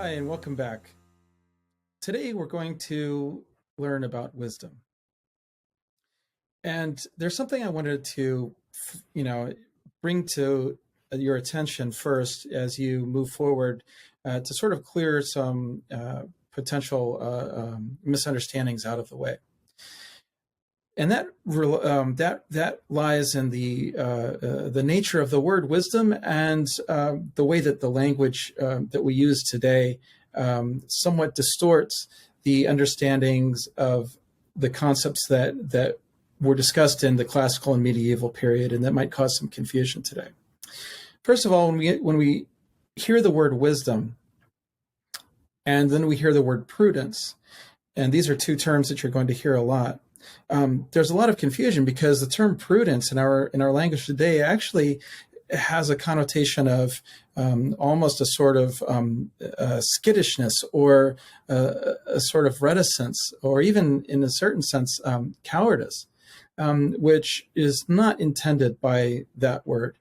Hi, and welcome back. Today we're going to learn about wisdom. And there's something I wanted to, bring to your attention first as you move forward to sort of clear some potential misunderstandings out of the way. And that lies in the nature of the word wisdom and the way that the language that we use today somewhat distorts the understandings of the concepts that were discussed in the classical and medieval period, and that might cause some confusion today. First of all, when we hear the word wisdom, and then we hear the word prudence, and these are two terms that you're going to hear a lot. There's a lot of confusion because the term prudence in our language today actually has a connotation of almost a sort of skittishness or a sort of reticence, or even in a certain sense cowardice, which is not intended by that word.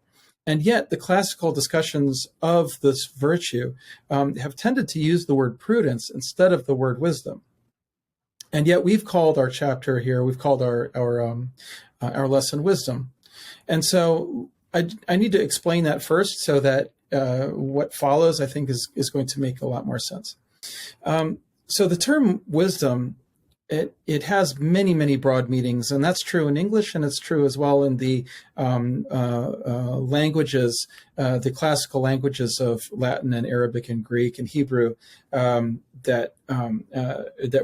And yet the classical discussions of this virtue have tended to use the word prudence instead of the word wisdom. And yet we've called our chapter here, we've called our lesson wisdom. And so I need to explain that first so that what follows, I think, is going to make a lot more sense. So the term wisdom, it has many, many broad meanings, and that's true in English, and it's true as well in the languages, the classical languages of Latin and Arabic and Greek and Hebrew that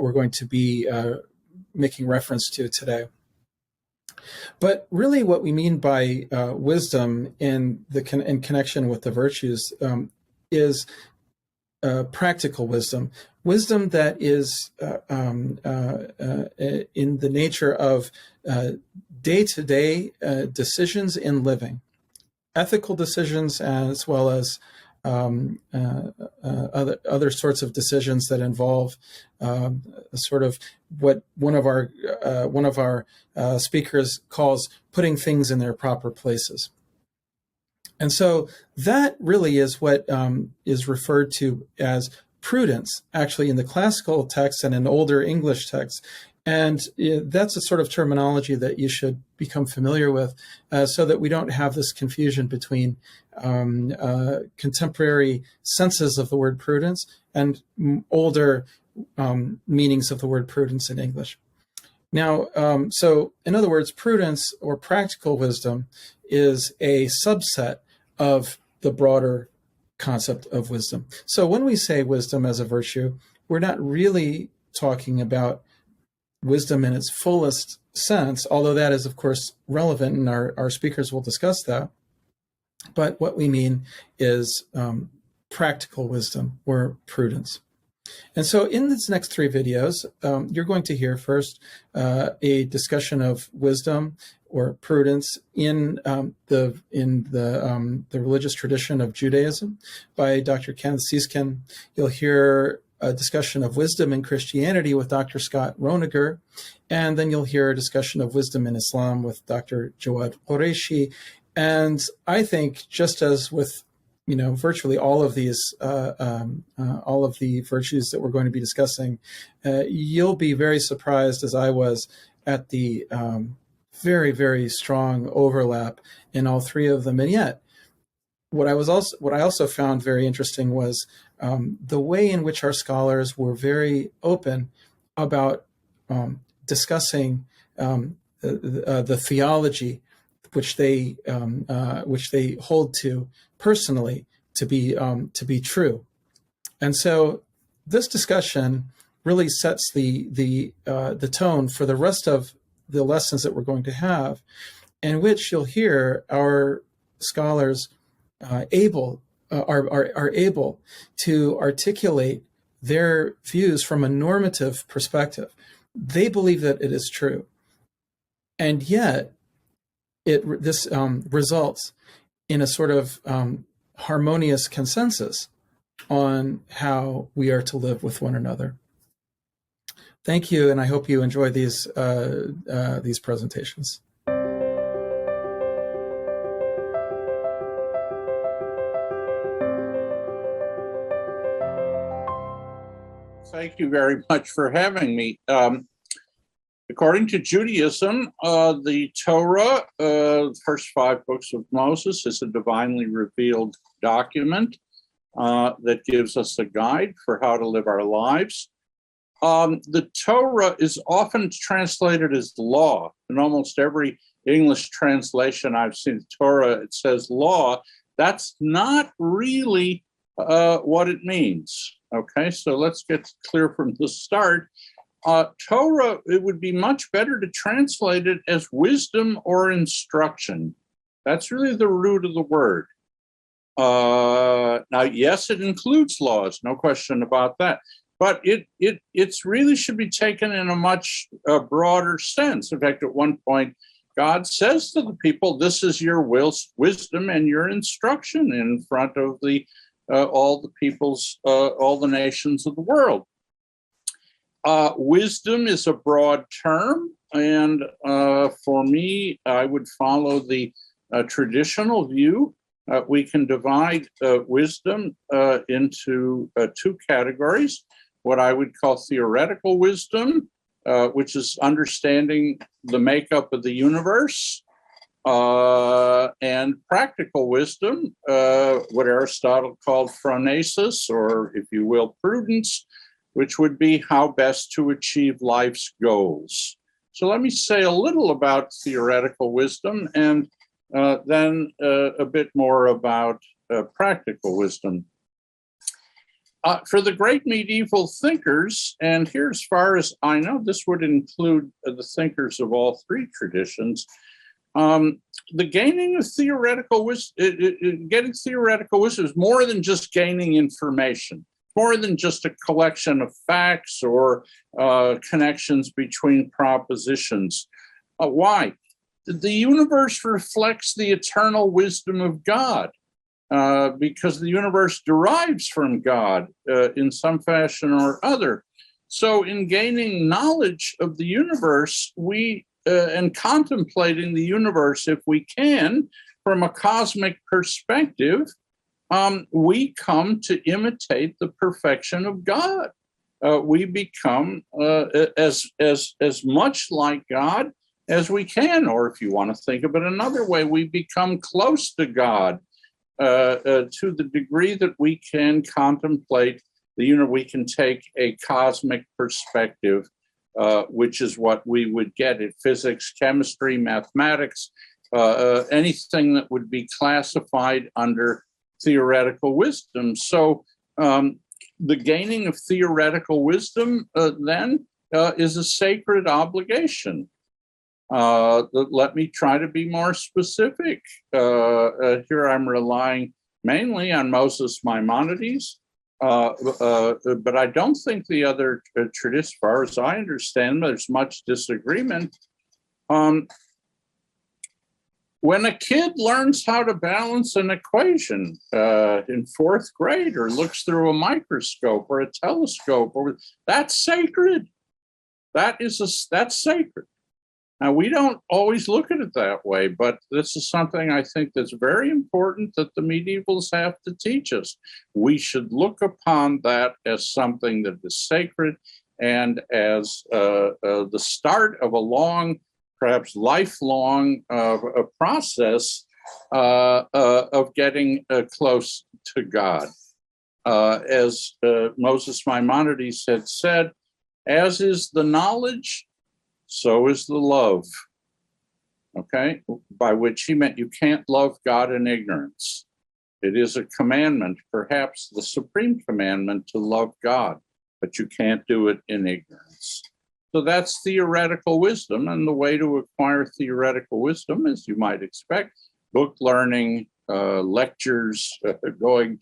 we're going to be making reference to today. But really, what we mean by wisdom in connection with the virtues is practical wisdom. Wisdom that is in the nature of day-to-day decisions in living, ethical decisions, as well as other sorts of decisions that involve sort of what one of our speakers calls putting things in their proper places. And so that really is what is referred to as prudence, actually, in the classical text and in older English texts. And that's a sort of terminology that you should become familiar with so that we don't have this confusion between contemporary senses of the word prudence and older meanings of the word prudence in English. Now, so in other words, prudence or practical wisdom is a subset of the broader concept of wisdom. So when we say wisdom as a virtue, we're not really talking about wisdom in its fullest sense, although that is, of course, relevant, and our speakers will discuss that. But what we mean is practical wisdom or prudence. And so in these next three videos, you're going to hear first a discussion of wisdom or prudence in the religious tradition of Judaism by Dr. Kenneth Seeskin. You'll hear a discussion of wisdom in Christianity with Dr. Scott Roninger, and then you'll hear a discussion of wisdom in Islam with Dr. Jawad Qureshi. And I think, just as with virtually all of these, all of the virtues that we're going to be discussing, you'll be very surprised, as I was, at the very, very strong overlap in all three of them. And yet, what I also found very interesting was the way in which our scholars were very open about discussing the theology which they hold to personally to be true. And so this discussion really sets the tone for the rest of the lessons that we're going to have, in which you'll hear our scholars are able to articulate their views from a normative perspective. They believe that it is true, and yet this results in a sort of harmonious consensus on how we are to live with one another. Thank you, and I hope you enjoy these presentations. Thank you very much for having me. According to Judaism, the Torah, the first 5 books of Moses, is a divinely revealed document that gives us a guide for how to live our lives. The Torah is often translated as law. In almost every English translation I've seen, Torah, it says law. That's not really what it means. Okay, so let's get clear from the start. Torah, it would be much better to translate it as wisdom or instruction. That's really the root of the word. Now, yes, it includes laws, no question about that. But it's really should be taken in a much broader sense. In fact, at one point, God says to the people, "This is your wisdom and your instruction in front of the all the peoples, all the nations of the world." Wisdom is a broad term, and for me, I would follow the traditional view. We can divide wisdom into 2 categories. What I would call theoretical wisdom, which is understanding the makeup of the universe, and practical wisdom, what Aristotle called phronesis, or if you will, prudence, which would be how best to achieve life's goals. So let me say a little about theoretical wisdom and then a bit more about practical wisdom. For the great medieval thinkers, and here as far as I know, this would include the thinkers of all 3 traditions, the gaining of theoretical wisdom, getting theoretical wisdom is more than just gaining information, more than just a collection of facts or connections between propositions. Why? The universe reflects the eternal wisdom of God. Because the universe derives from God in some fashion or other. So in gaining knowledge of the universe, and contemplating the universe, if we can, from a cosmic perspective, we come to imitate the perfection of God. We become as much like God as we can, or if you want to think of it another way, we become close to God. To the degree that we can contemplate the universe, we can take a cosmic perspective, which is what we would get in physics, chemistry, mathematics, anything that would be classified under theoretical wisdom. So the gaining of theoretical wisdom then is a sacred obligation. Let me try to be more specific. Here I'm relying mainly on Moses Maimonides, but I don't think the other traditions, as far as I understand, there's much disagreement. When a kid learns how to balance an equation in 4th grade, or looks through a microscope or a telescope, that's sacred. That's sacred. Now, we don't always look at it that way, but this is something I think that's very important that the medievals have to teach us. We should look upon that as something that is sacred and as the start of a long, perhaps lifelong process of getting close to God. As Moses Maimonides had said, as is the knowledge, so is the love, okay? By which he meant you can't love God in ignorance. It is a commandment, perhaps the supreme commandment, to love God, but you can't do it in ignorance. So that's theoretical wisdom, and the way to acquire theoretical wisdom, as you might expect, book learning, lectures, going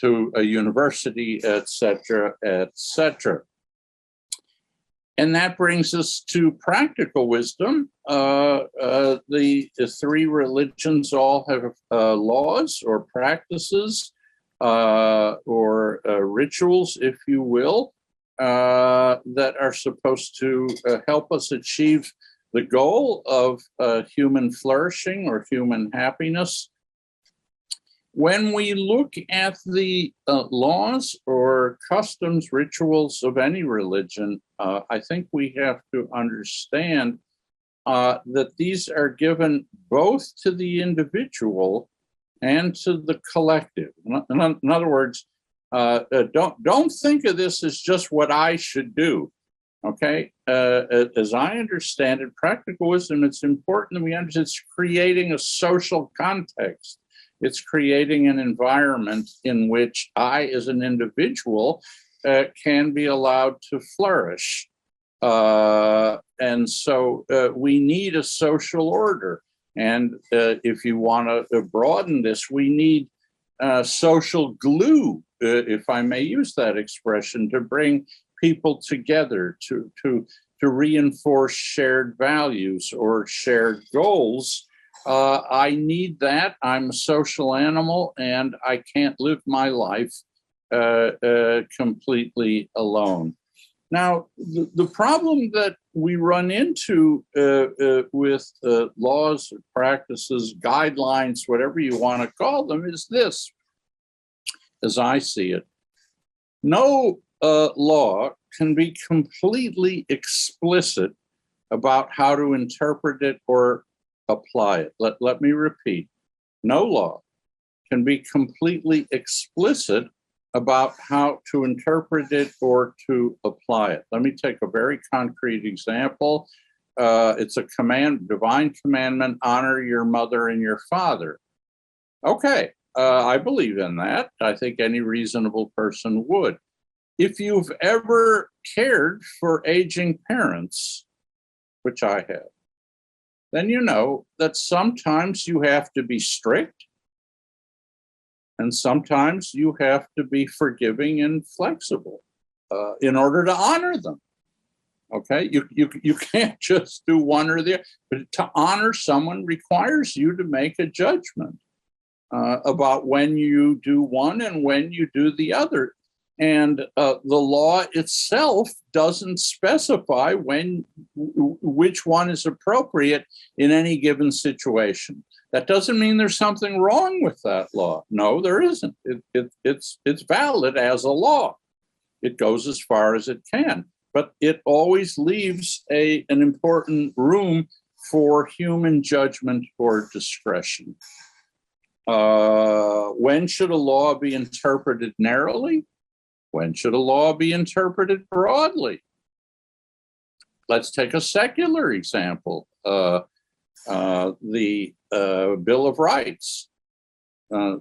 to a university, etc., etc. And that brings us to practical wisdom. The 3 religions all have laws or practices or rituals, if you will, that are supposed to help us achieve the goal of human flourishing or human happiness. when we look at the laws or customs, rituals of any religion, I think we have to understand that these are given both to the individual and to the collective. In other words, don't think of this as just what I should do. Okay, as I understand it, practical wisdom, it's important that we understand it's creating a social context. It's creating an environment in which I, as an individual, can be allowed to flourish. And so we need a social order. And if you want to broaden this, we need social glue, if I may use that expression, to bring people together, to reinforce shared values or shared goals. I need that. I'm a social animal, and I can't live my life completely alone. Now, the problem that we run into with laws, practices, guidelines, whatever you want to call them, is this, as I see it. No law can be completely explicit about how to interpret it or apply it. Let me repeat. No law can be completely explicit about how to interpret it or to apply it. Let me take a very concrete example. It's a divine commandment, honor your mother and your father. Okay, I believe in that. I think any reasonable person would. If you've ever cared for aging parents, which I have, then you know that sometimes you have to be strict, and sometimes you have to be forgiving and flexible in order to honor them. Okay, you can't just do one or the other. But to honor someone requires you to make a judgment about when you do one and when you do the other. And the law itself doesn't specify which one is appropriate in any given situation. That doesn't mean there's something wrong with that law. No, there isn't. It's valid as a law. It goes as far as it can, but it always leaves an important room for human judgment or discretion. When should a law be interpreted narrowly? When should a law be interpreted broadly? Let's take a secular example. The Bill of Rights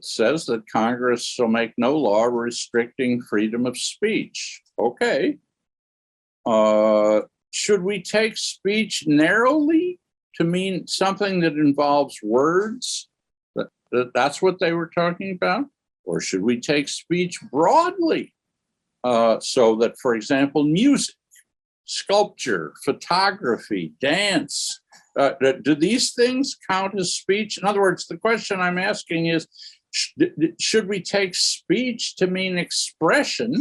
says that Congress shall make no law restricting freedom of speech. Okay. Should we take speech narrowly to mean something that involves words? That's what they were talking about? Or should we take speech broadly? So that, for example, music, sculpture, photography, dance, do these things count as speech? In other words, the question I'm asking is, should we take speech to mean expression,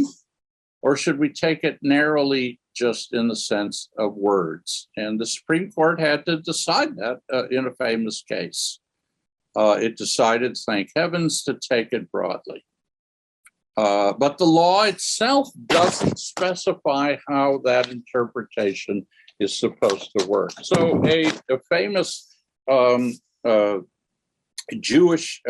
or should we take it narrowly just in the sense of words? And the Supreme Court had to decide that in a famous case. It decided, thank heavens, to take it broadly. But the law itself doesn't specify how that interpretation is supposed to work. So a famous Jewish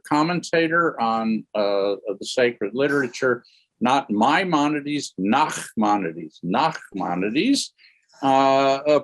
commentator on the sacred literature, not Maimonides, Nachmanides,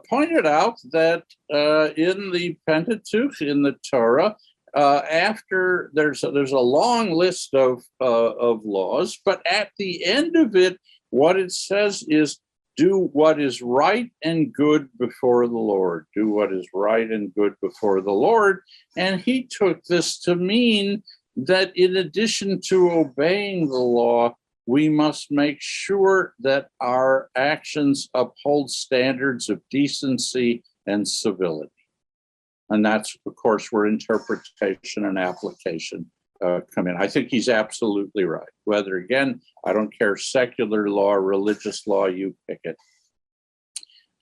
pointed out that in the Pentateuch, in the Torah, after there's a long list of laws, but at the end of it, what it says is, do what is right and good before the Lord. Do what is right and good before the Lord. And he took this to mean that in addition to obeying the law, we must make sure that our actions uphold standards of decency and civility. And that's, of course, where interpretation and application come in. I think he's absolutely right. Whether, again, I don't care, secular law, religious law, you pick it.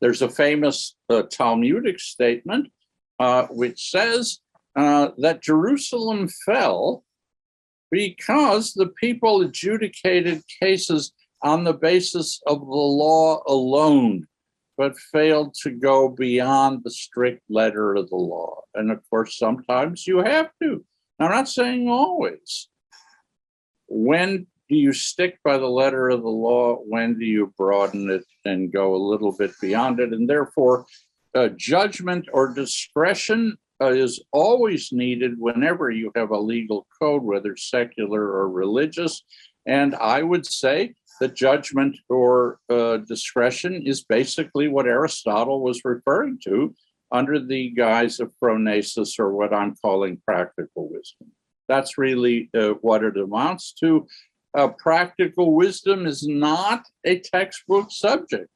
There's a famous Talmudic statement which says that Jerusalem fell Because the people adjudicated cases on the basis of the law alone, but failed to go beyond the strict letter of the law. And of course, sometimes you have to. I'm not saying always. When do you stick by the letter of the law? When do you broaden it and go a little bit beyond it? And therefore, judgment or discretion is always needed whenever you have a legal code, whether secular or religious. And I would say that judgment or discretion is basically what Aristotle was referring to under the guise of phronesis, or what I'm calling practical wisdom. That's really what it amounts to. Practical wisdom is not a textbook subject.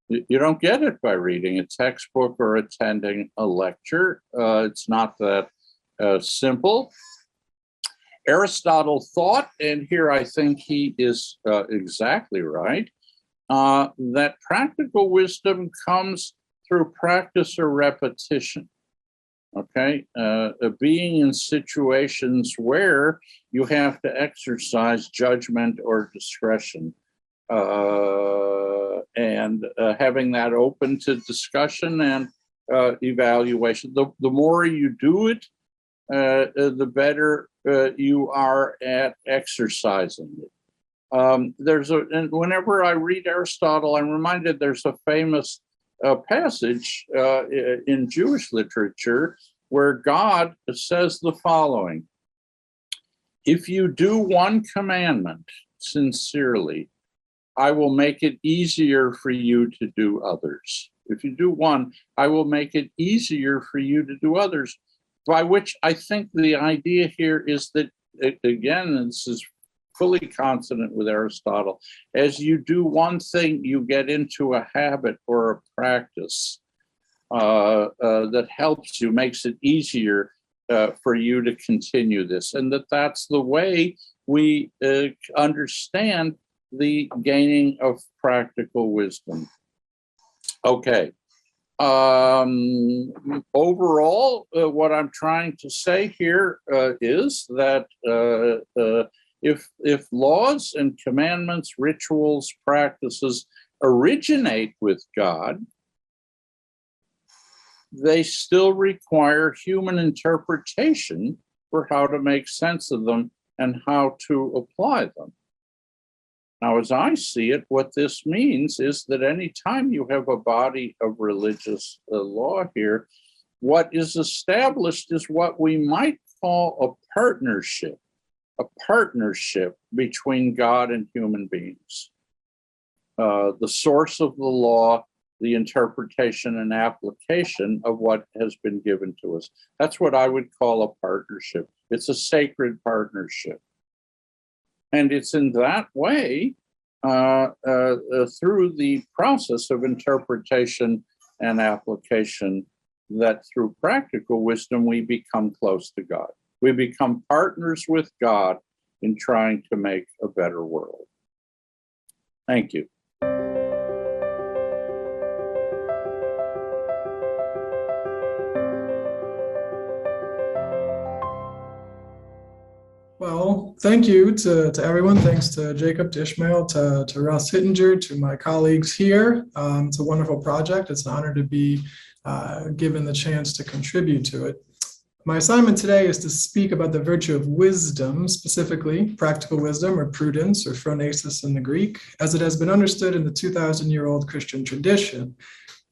You don't get it by reading a textbook or attending a lecture. It's not that simple. Aristotle thought, and here I think he is exactly right, that practical wisdom comes through practice or repetition. Okay, being in situations where you have to exercise judgment or discretion, and having that open to discussion and evaluation. The more you do it, the better you are at exercising it. And whenever I read Aristotle, I'm reminded there's a famous passage in Jewish literature where God says the following: if you do one commandment sincerely, I will make it easier for you to do others. If you do one, I will make it easier for you to do others. By which I think the idea here is that, again, this is fully consonant with Aristotle, as you do one thing, you get into a habit or a practice that helps you, makes it easier for you to continue this. And that's the way we understand the gaining of practical wisdom. Okay. Overall, what I'm trying to say here is that if laws and commandments, rituals, practices originate with God, they still require human interpretation for how to make sense of them and how to apply them. Now, as I see it, what this means is that anytime you have a body of religious law here, what is established is what we might call a partnership between God and human beings. The source of the law, the interpretation and application of what has been given to us. That's what I would call a partnership. It's a sacred partnership. And it's in that way, through the process of interpretation and application, that through practical wisdom, we become close to God. We become partners with God in trying to make a better world. Thank you. Well, thank you to everyone. Thanks to Jacob, to Ishmael, to Russ Hittinger, to my colleagues here. It's a wonderful project. It's an honor to be given the chance to contribute to it. My assignment today is to speak about the virtue of wisdom, specifically practical wisdom, or prudence, or phronesis in the Greek, as it has been understood in the 2,000-year-old Christian tradition.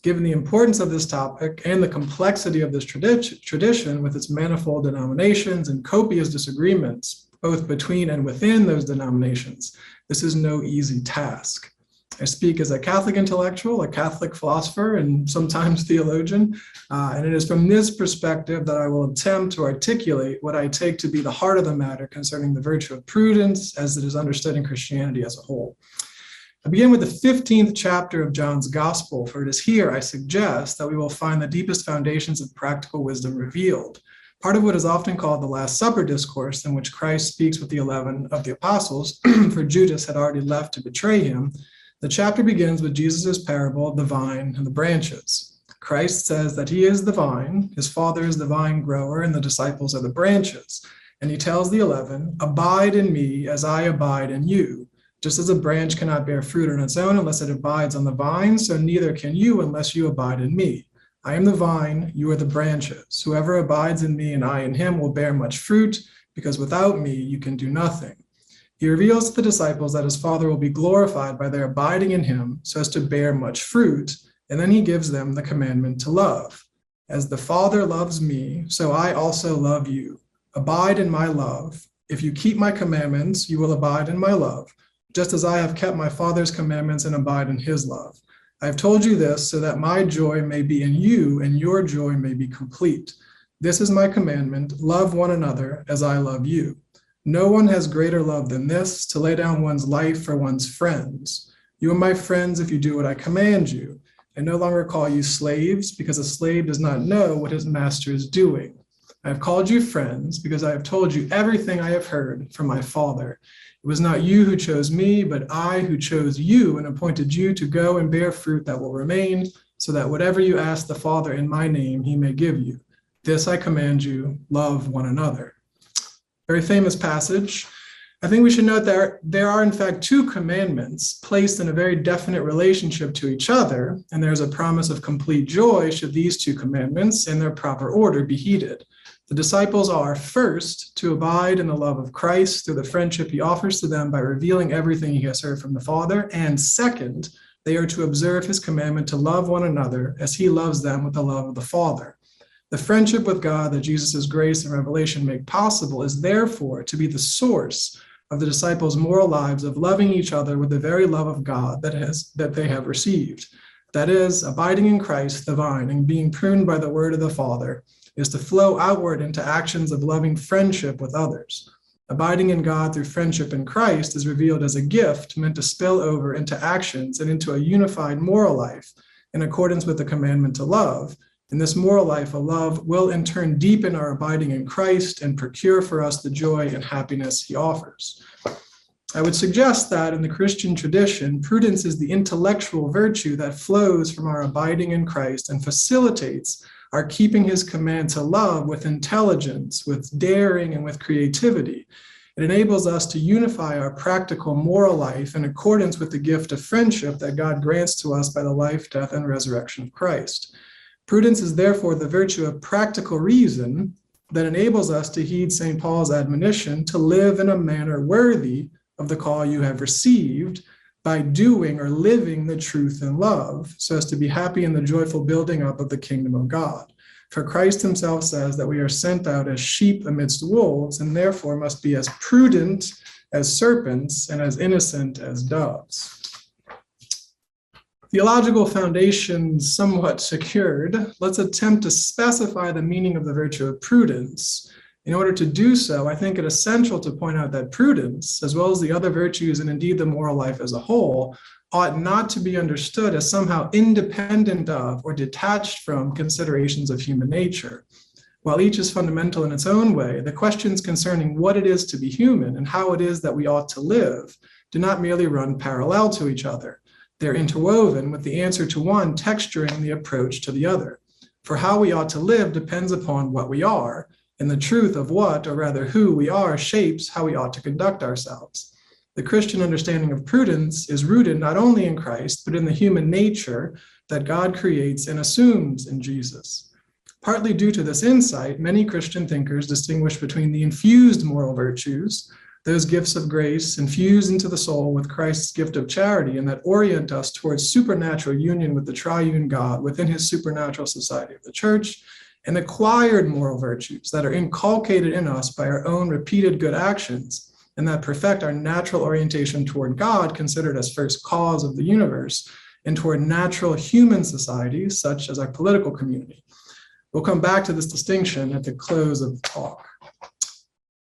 Given the importance of this topic and the complexity of this tradition with its manifold denominations and copious disagreements, both between and within those denominations, this is no easy task. I speak as a Catholic intellectual, a Catholic philosopher, and sometimes theologian, and it is from this perspective that I will attempt to articulate what I take to be the heart of the matter concerning the virtue of prudence as it is understood in Christianity as a whole. I begin with the 15th chapter of John's Gospel, for it is here, I suggest, that we will find the deepest foundations of practical wisdom revealed. Part of what is often called the Last Supper discourse, in which Christ speaks with the 11 of the apostles, for Judas had already left to betray him, the chapter begins with Jesus' parable of the vine and the branches. Christ says that he is the vine, his Father is the vine grower, and the disciples are the branches. And he tells the 11, abide in me as I abide in you. Just as a branch cannot bear fruit on its own unless it abides on the vine, so neither can you unless you abide in me. I am the vine, you are the branches. Whoever abides in me and I in him will bear much fruit, because without me you can do nothing. He reveals to the disciples that his Father will be glorified by their abiding in him so as to bear much fruit, and then he gives them the commandment to love. As the Father loves me, so I also love you. Abide in my love. If you keep my commandments, you will abide in my love, just as I have kept my Father's commandments and abide in his love. I have told you this so that my joy may be in you and your joy may be complete. This is my commandment, love one another as I love you. No one has greater love than this, to lay down one's life for one's friends. You are my friends if you do what I command you. I no longer call you slaves, because a slave does not know what his master is doing. I have called you friends because I have told you everything I have heard from my Father. It was not you who chose me, but I who chose you and appointed you to go and bear fruit that will remain, so that whatever you ask the Father in my name, he may give you. This I command you, love one another. Very famous passage. I think we should note that there are in fact two commandments placed in a very definite relationship to each other, and there's a promise of complete joy should these two commandments in their proper order be heeded. The disciples are, first, to abide in the love of Christ through the friendship he offers to them by revealing everything he has heard from the Father, and second, they are to observe his commandment to love one another as he loves them with the love of the Father. The friendship with God that Jesus' grace and revelation make possible is therefore to be the source of the disciples' moral lives of loving each other with the very love of God that they have received. That is, abiding in Christ, the vine, and being pruned by the word of the Father, is to flow outward into actions of loving friendship with others. Abiding in God through friendship in Christ is revealed as a gift meant to spill over into actions and into a unified moral life in accordance with the commandment to love. In this moral life of love will in turn deepen our abiding in Christ and procure for us the joy and happiness he offers. I would suggest that in the Christian tradition, prudence is the intellectual virtue that flows from our abiding in Christ and facilitates our keeping his command to love with intelligence, with daring, and with creativity. It enables us to unify our practical moral life in accordance with the gift of friendship that God grants to us by the life, death, and resurrection of Christ. Prudence is therefore the virtue of practical reason that enables us to heed St. Paul's admonition to live in a manner worthy of the call you have received by doing or living the truth in love, so as to be happy in the joyful building up of the kingdom of God. For Christ himself says that we are sent out as sheep amidst wolves, and therefore must be as prudent as serpents and as innocent as doves. Theological foundations somewhat secured, let's attempt to specify the meaning of the virtue of prudence. In order to do so, I think it essential to point out that prudence, as well as the other virtues and indeed the moral life as a whole, ought not to be understood as somehow independent of or detached from considerations of human nature. While each is fundamental in its own way, the questions concerning what it is to be human and how it is that we ought to live do not merely run parallel to each other. They're interwoven with the answer to one texturing the approach to the other. For how we ought to live depends upon what we are, and the truth of what, or rather who we are, shapes how we ought to conduct ourselves. The Christian understanding of prudence is rooted not only in Christ, but in the human nature that God creates and assumes in Jesus. Partly due to this insight, many Christian thinkers distinguish between the infused moral virtues, those gifts of grace infused into the soul with Christ's gift of charity, and that orient us towards supernatural union with the triune God within his supernatural society of the church, and acquired moral virtues that are inculcated in us by our own repeated good actions, and that perfect our natural orientation toward God, considered as first cause of the universe, and toward natural human societies, such as our political community. We'll come back to this distinction at the close of the talk.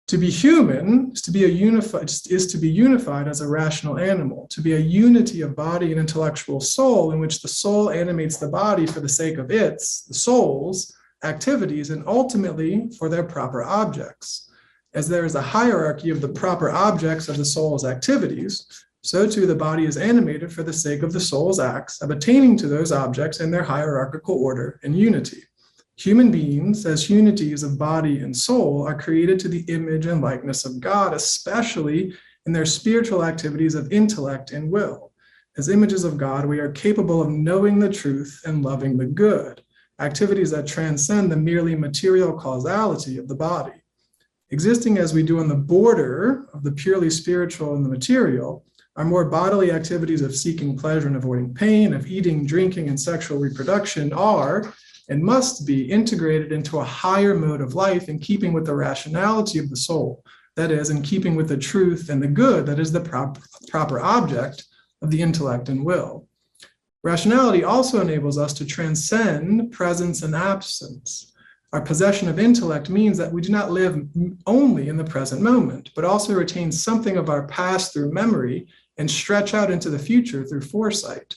To be human is to be unified as a rational animal, to be a unity of body and intellectual soul, in which the soul animates the body for the sake of its, the soul's, activities, and ultimately for their proper objects. As there is a hierarchy of the proper objects of the soul's activities, so too the body is animated for the sake of the soul's acts of attaining to those objects in their hierarchical order and unity. Human beings, as unities of body and soul, are created to the image and likeness of God, especially in their spiritual activities of intellect and will. As images of God, we are capable of knowing the truth and loving the good, activities that transcend the merely material causality of the body. Existing as we do on the border of the purely spiritual and the material, our more bodily activities of seeking pleasure and avoiding pain, of eating, drinking, and sexual reproduction are and must be integrated into a higher mode of life in keeping with the rationality of the soul, that is, in keeping with the truth and the good that is the proper object of the intellect and will. Rationality also enables us to transcend presence and absence. Our possession of intellect means that we do not live only in the present moment, but also retain something of our past through memory and stretch out into the future through foresight.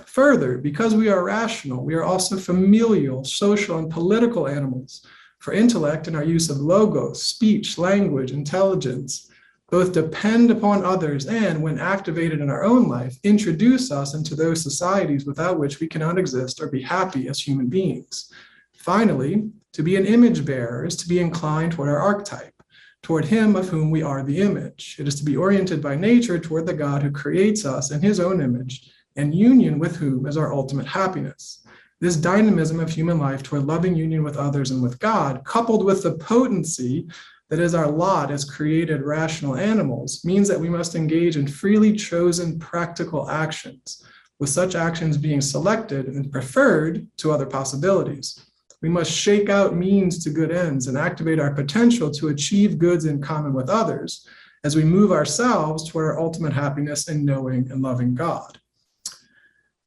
Further, because we are rational, we are also familial, social, and political animals. For intellect and our use of logos, speech, language, intelligence, both depend upon others and, when activated in our own life, introduce us into those societies without which we cannot exist or be happy as human beings. Finally, to be an image bearer is to be inclined toward our archetype, toward him of whom we are the image. It is to be oriented by nature toward the God who creates us in his own image, and union with whom is our ultimate happiness. This dynamism of human life toward loving union with others and with God, coupled with the potency that is our lot as created rational animals, means that we must engage in freely chosen practical actions, with such actions being selected and preferred to other possibilities. We must shake out means to good ends and activate our potential to achieve goods in common with others as we move ourselves toward our ultimate happiness in knowing and loving God.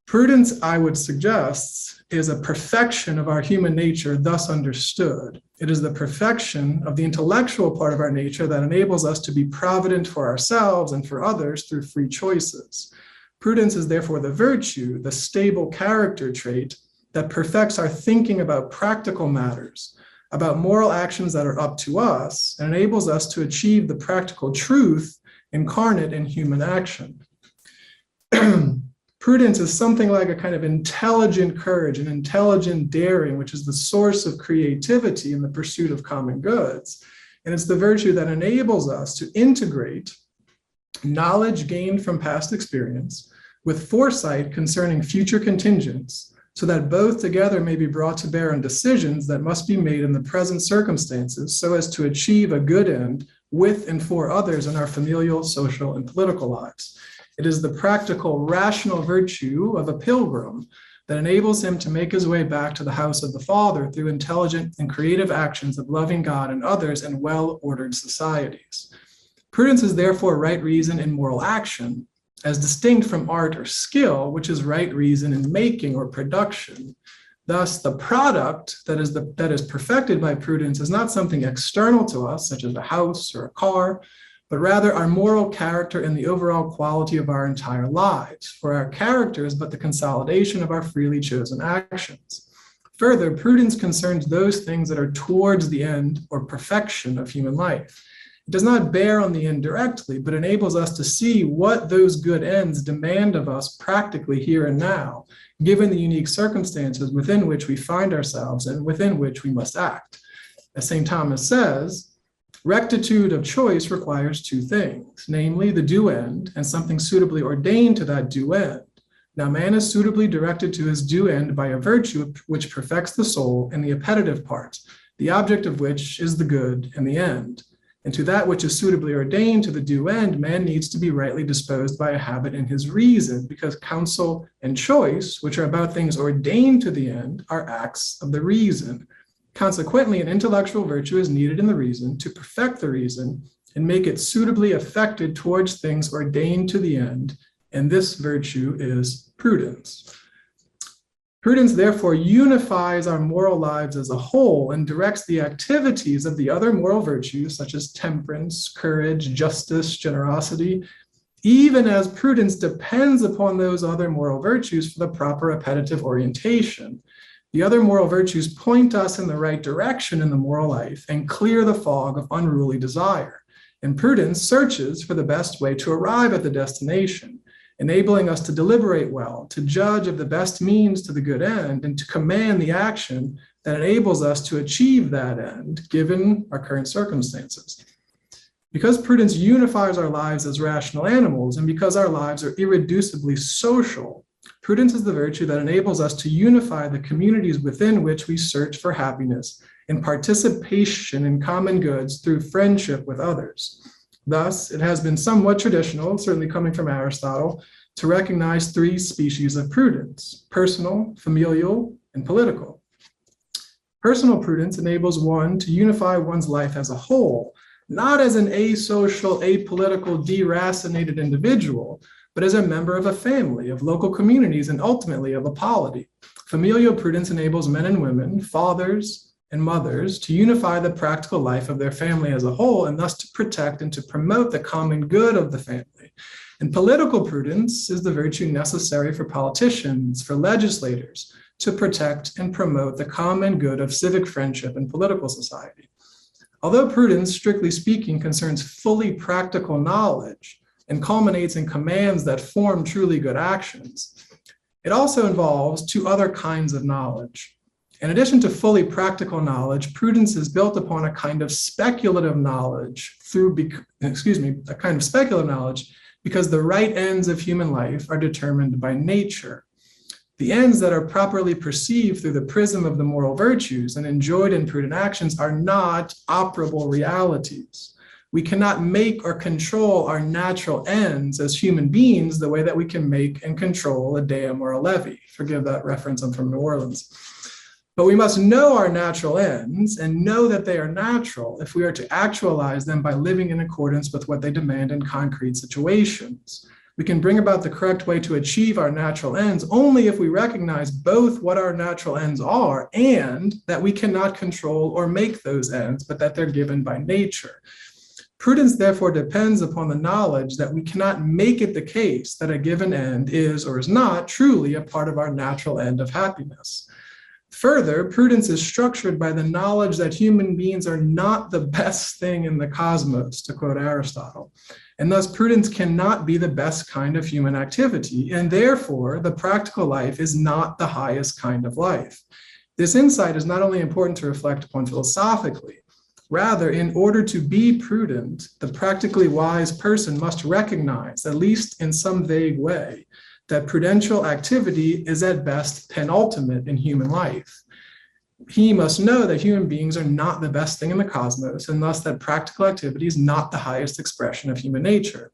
Prudence, I would suggest, is a perfection of our human nature thus understood. It is the perfection of the intellectual part of our nature that enables us to be provident for ourselves and for others through free choices. Prudence is therefore the virtue, the stable character trait that perfects our thinking about practical matters, about moral actions that are up to us, and enables us to achieve the practical truth incarnate in human action. Prudence is something like a kind of intelligent courage, an intelligent daring, which is the source of creativity in the pursuit of common goods. And it's the virtue that enables us to integrate knowledge gained from past experience with foresight concerning future contingents, so that both together may be brought to bear on decisions that must be made in the present circumstances so as to achieve a good end with and for others in our familial, social, and political lives. It is the practical, rational virtue of a pilgrim that enables him to make his way back to the house of the Father through intelligent and creative actions of loving God and others in well-ordered societies. Prudence is therefore right reason in moral action, as distinct from art or skill, which is right reason in making or production. Thus, the product that is perfected by prudence is not something external to us, such as a house or a car, but rather our moral character and the overall quality of our entire lives. For our character is but the consolidation of our freely chosen actions. Further, prudence concerns those things that are towards the end or perfection of human life. It does not bear on the end directly, but enables us to see what those good ends demand of us practically here and now, given the unique circumstances within which we find ourselves and within which we must act. As St. Thomas says, rectitude of choice requires two things, namely the due end and something suitably ordained to that due end. Now, man is suitably directed to his due end by a virtue which perfects the soul in the appetitive parts, the object of which is the good and the end. And to that which is suitably ordained to the due end, man needs to be rightly disposed by a habit in his reason, because counsel and choice, which are about things ordained to the end, are acts of the reason. Consequently, an intellectual virtue is needed in the reason to perfect the reason and make it suitably affected towards things ordained to the end, and this virtue is prudence. Prudence, therefore, unifies our moral lives as a whole and directs the activities of the other moral virtues, such as temperance, courage, justice, generosity, even as prudence depends upon those other moral virtues for the proper appetitive orientation. The other moral virtues point us in the right direction in the moral life and clear the fog of unruly desire. And prudence searches for the best way to arrive at the destination. enabling us to deliberate well, to judge of the best means to the good end, and to command the action that enables us to achieve that end, given our current circumstances. Because prudence unifies our lives as rational animals, and because our lives are irreducibly social, prudence is the virtue that enables us to unify the communities within which we search for happiness and participation in common goods through friendship with others. Thus, it has been somewhat traditional, certainly coming from Aristotle, to recognize three species of prudence: personal, familial, and political. Personal prudence enables one to unify one's life as a whole, not as an asocial, apolitical, deracinated individual, but as a member of a family, of local communities, and ultimately of a polity. Familial prudence enables men and women, fathers and mothers, to unify the practical life of their family as a whole, and thus to protect and to promote the common good of the family. And political prudence is the virtue necessary for politicians, for legislators, to protect and promote the common good of civic friendship and political society. Although prudence, strictly speaking, concerns fully practical knowledge and culminates in commands that form truly good actions, it also involves two other kinds of knowledge. In addition to fully practical knowledge, prudence is built upon a kind of speculative knowledge because the right ends of human life are determined by nature. The ends that are properly perceived through the prism of the moral virtues and enjoyed in prudent actions are not operable realities. We cannot make or control our natural ends as human beings the way that we can make and control a dam or a levee. Forgive that reference, I'm from New Orleans. But we must know our natural ends and know that they are natural if we are to actualize them by living in accordance with what they demand in concrete situations. We can bring about the correct way to achieve our natural ends only if we recognize both what our natural ends are and that we cannot control or make those ends, but that they're given by nature. Prudence therefore depends upon the knowledge that we cannot make it the case that a given end is or is not truly a part of our natural end of happiness. Further, prudence is structured by the knowledge that human beings are not the best thing in the cosmos, to quote Aristotle. And thus, prudence cannot be the best kind of human activity, and therefore, the practical life is not the highest kind of life. This insight is not only important to reflect upon philosophically, rather, in order to be prudent, the practically wise person must recognize, at least in some vague way, that prudential activity is at best penultimate in human life. He must know that human beings are not the best thing in the cosmos, and thus that practical activity is not the highest expression of human nature.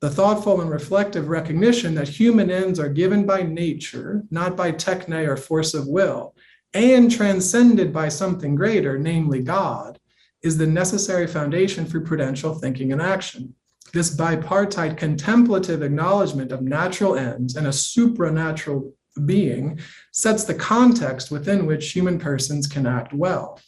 The thoughtful and reflective recognition that human ends are given by nature, not by techne or force of will, and transcended by something greater, namely God, is the necessary foundation for prudential thinking and action. This bipartite contemplative acknowledgement of natural ends and a supranatural being sets the context within which human persons can act well.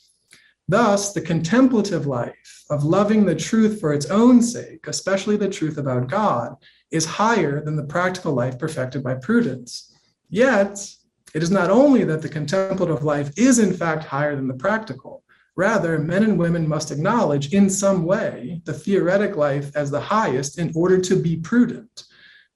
Thus, the contemplative life of loving the truth for its own sake, especially the truth about God, is higher than the practical life perfected by prudence. Yet, it is not only that the contemplative life is in fact higher than the practical. Rather, men and women must acknowledge in some way the theoretic life as the highest in order to be prudent.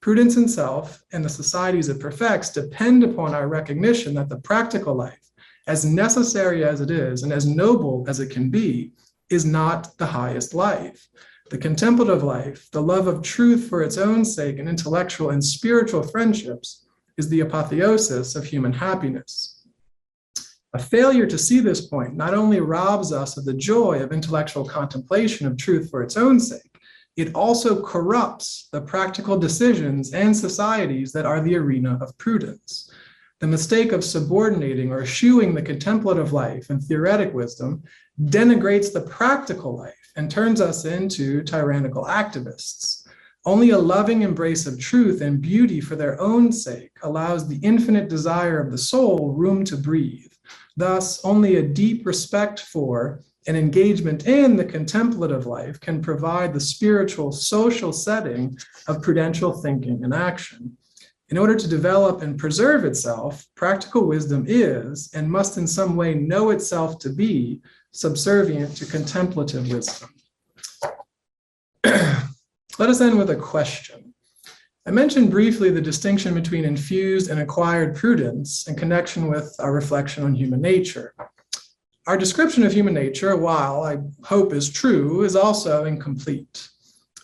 Prudence in self and the societies it perfects depend upon our recognition that the practical life, as necessary as it is and as noble as it can be, is not the highest life. The contemplative life, the love of truth for its own sake and intellectual and spiritual friendships, is the apotheosis of human happiness. A failure to see this point not only robs us of the joy of intellectual contemplation of truth for its own sake, it also corrupts the practical decisions and societies that are the arena of prudence. The mistake of subordinating or eschewing the contemplative life and theoretic wisdom denigrates the practical life and turns us into tyrannical activists. Only a loving embrace of truth and beauty for their own sake allows the infinite desire of the soul room to breathe. Thus, only a deep respect for and engagement in the contemplative life can provide the spiritual, social setting of prudential thinking and action. In order to develop and preserve itself, practical wisdom is, and must in some way know itself to be, subservient to contemplative wisdom. Let us end with a question. I mentioned briefly the distinction between infused and acquired prudence in connection with our reflection on human nature. Our description of human nature, while I hope is true, is also incomplete.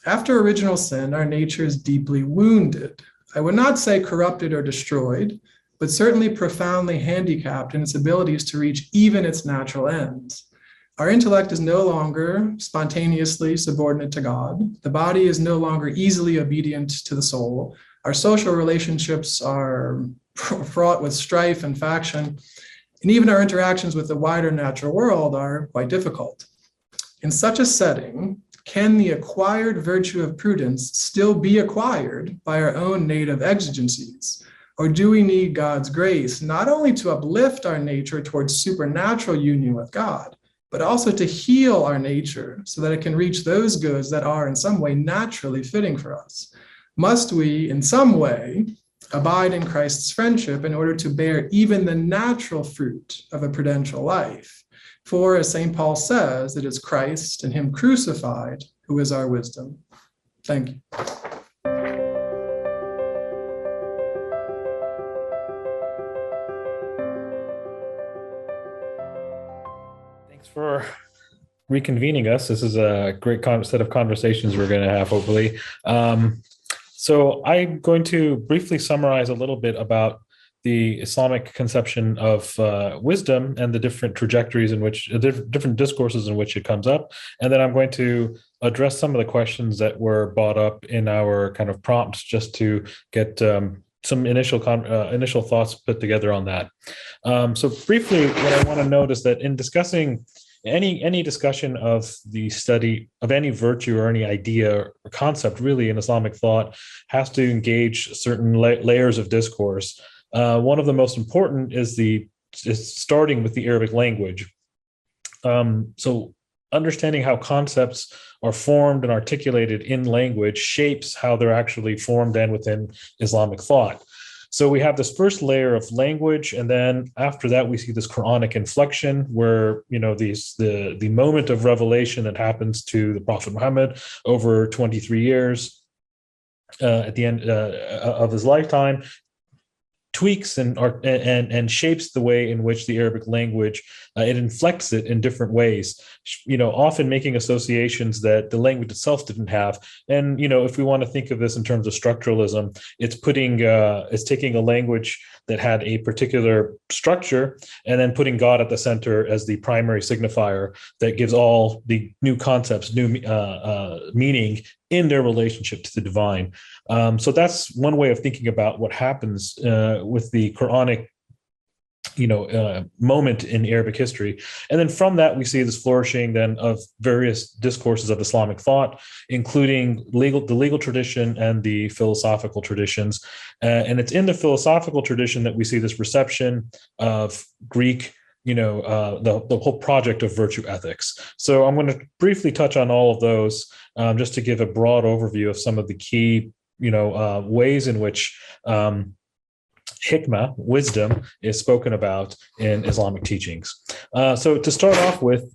After original sin, our nature is deeply wounded. I would not say corrupted or destroyed, but certainly profoundly handicapped in its abilities to reach even its natural ends. Our intellect is no longer spontaneously subordinate to God. The body is no longer easily obedient to the soul. Our social relationships are fraught with strife and faction, and even our interactions with the wider natural world are quite difficult. In such a setting, can the acquired virtue of prudence still be acquired by our own native exigencies? Or do we need God's grace not only to uplift our nature towards supernatural union with God, but also to heal our nature so that it can reach those goods that are in some way naturally fitting for us? Must we, in some way, abide in Christ's friendship in order to bear even the natural fruit of a prudential life? For, as St. Paul says, it is Christ and him crucified who is our wisdom. Thank you. Thanks for reconvening us. This is a great set of conversations we're going to have, hopefully. So I'm going to briefly summarize a little bit about the Islamic conception of wisdom and the different trajectories in which, different discourses in which it comes up. And then I'm going to address some of the questions that were brought up in our kind of prompts just to get some initial thoughts put together on that. So briefly, what I want to note is that in discussing any discussion of the study of any virtue or any idea or concept really in Islamic thought has to engage certain layers of discourse. One of the most important is starting with the Arabic language. So understanding how concepts are formed and articulated in language shapes how they're actually formed and within Islamic thought. So we have this first layer of language, and then after that we see this Quranic inflection, where the moment of revelation that happens to the Prophet Muhammad over 23 years at the end of his lifetime tweaks and shapes the way in which the Arabic language it inflects it in different ways, often making associations that the language itself didn't have. And if we want to think of this in terms of structuralism, it's taking a language that had a particular structure and then putting God at the center as the primary signifier that gives all the new concepts new meaning in their relationship to the divine. So that's one way of thinking about what happens with the Quranic moment in Arabic history. And then from that, we see this flourishing then of various discourses of Islamic thought, including the legal tradition and the philosophical traditions. And it's in the philosophical tradition that we see this reception of Greek, the whole project of virtue ethics. So I'm going to briefly touch on all of those just to give a broad overview of some of the key, ways in which hikmah, wisdom, is spoken about in Islamic teachings. So to start off with,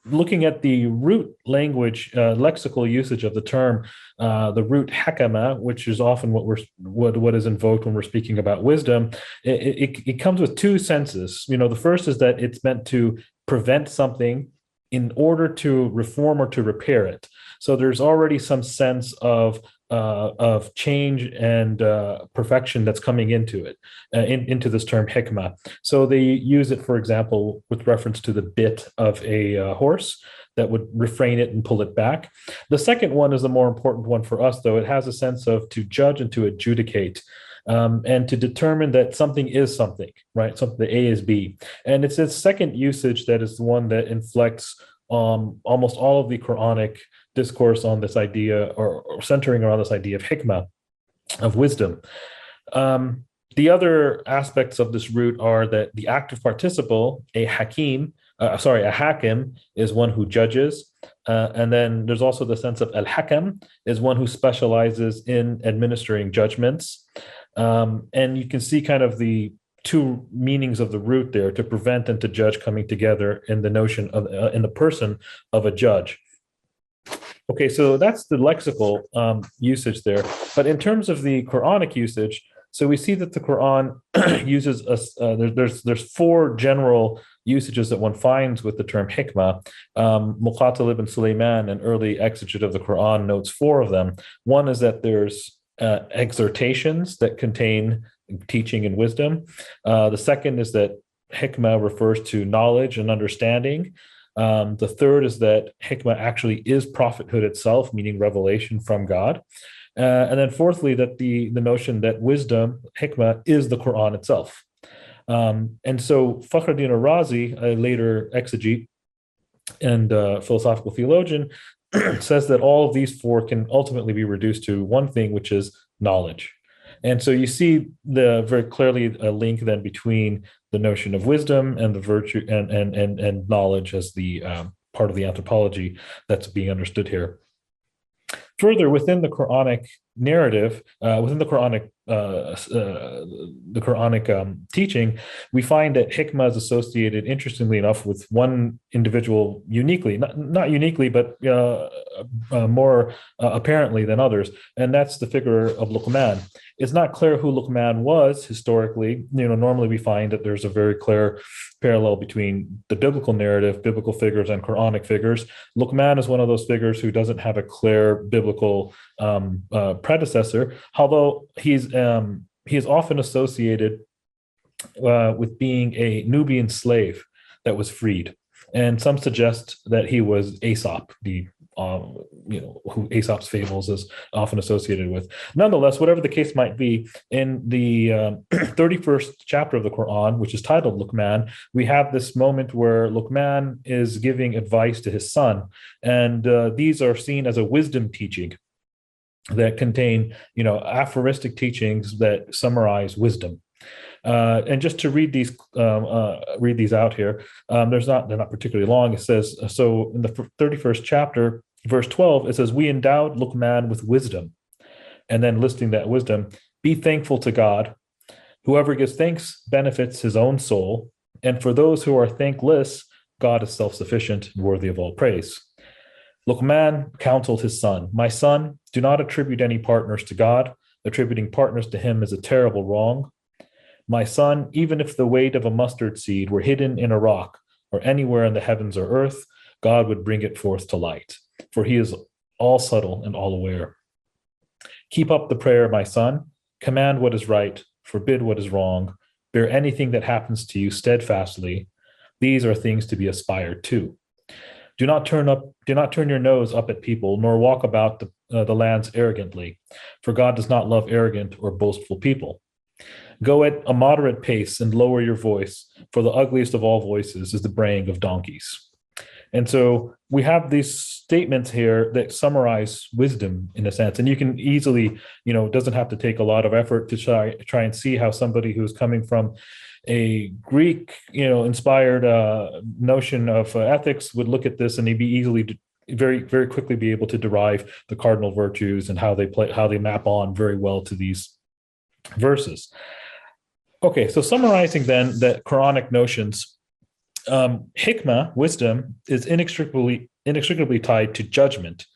looking at the root language, lexical usage of the term, the root hakama, which is often what is invoked when we're speaking about wisdom, it comes with two senses. The first is that it's meant to prevent something in order to reform or to repair it. So there's already some sense of change and perfection that's coming into it, into this term hikmah. So they use it, for example, with reference to the bit of a horse that would refrain it and pull it back. The second one is the more important one for us, though. It has a sense of to judge and to adjudicate. And to determine that something is something, right? Something that A is B. And it's its second usage that is the one that inflects almost all of the Quranic discourse on this idea or centering around this idea of hikmah, of wisdom. The other aspects of this root are that the active participle, a hakim, is one who judges. And then there's also the sense of al-hakam is one who specializes in administering judgments. And you can see kind of the two meanings of the root there, to prevent and to judge, coming together in the notion of in the person of a judge. Okay, so that's the lexical usage there. But in terms of the Quranic usage, so we see that the Quran uses there's four general usages that one finds with the term hikmah. Muqatil ibn Sulaiman, an early exegete of the Quran, notes four of them. One is that there's exhortations that contain teaching and wisdom. The second is that hikmah refers to knowledge and understanding. The third is that hikmah actually is prophethood itself, meaning revelation from God. And then fourthly, that the notion that wisdom, hikmah, is the Quran itself. And so Fakhruddin al-Razi, a later exegete and philosophical theologian, says that all of these four can ultimately be reduced to one thing, which is knowledge. And so you see very clearly a link then between the notion of wisdom and the virtue and knowledge as the part of the anthropology that's being understood here. Further, within the Quranic narrative, within the Quranic teaching, we find that hikmah is associated, interestingly enough, with one individual uniquely, not uniquely, but more apparently than others, and that's the figure of Luqman. It's not clear who Luqman was historically. Normally we find that there's a very clear parallel between the biblical narrative, biblical figures, and Quranic figures. Luqman is one of those figures who doesn't have a clear biblical predecessor, although he is often associated with being a Nubian slave that was freed, and some suggest that he was Aesop, who Aesop's fables is often associated with. Nonetheless, whatever the case might be, in the 31st chapter of the Quran, which is titled Luqman, we have this moment where Luqman is giving advice to his son, and these are seen as a wisdom teaching that contain, aphoristic teachings that summarize wisdom. And just to read these out here, they're not particularly long. It says, so in the 31st chapter, verse 12, it says, "We endowed Luqman with wisdom," and then listing that wisdom: "Be thankful to God. Whoever gives thanks benefits his own soul, and for those who are thankless, God is self-sufficient and worthy of all praise." Luqman counseled his son, "My son, do not attribute any partners to God. Attributing partners to him is a terrible wrong. My son, even if the weight of a mustard seed were hidden in a rock or anywhere in the heavens or earth, God would bring it forth to light, for he is all subtle and all aware. Keep up the prayer, my son. Command what is right, forbid what is wrong, bear anything that happens to you steadfastly. These are things to be aspired to. Do not turn your nose up at people, nor walk about the lands arrogantly, for God does not love arrogant or boastful people. Go at a moderate pace and lower your voice, for the ugliest of all voices is the braying of donkeys." And so we have these statements here that summarize wisdom in a sense, and you can easily, it doesn't have to take a lot of effort to try and see how somebody who's coming from a Greek, inspired notion of ethics would look at this, and he'd be easily, very, very quickly be able to derive the cardinal virtues and how they map on very well to these verses. Okay, so summarizing then the Quranic notions, hikmah, wisdom, is inextricably tied to judgment,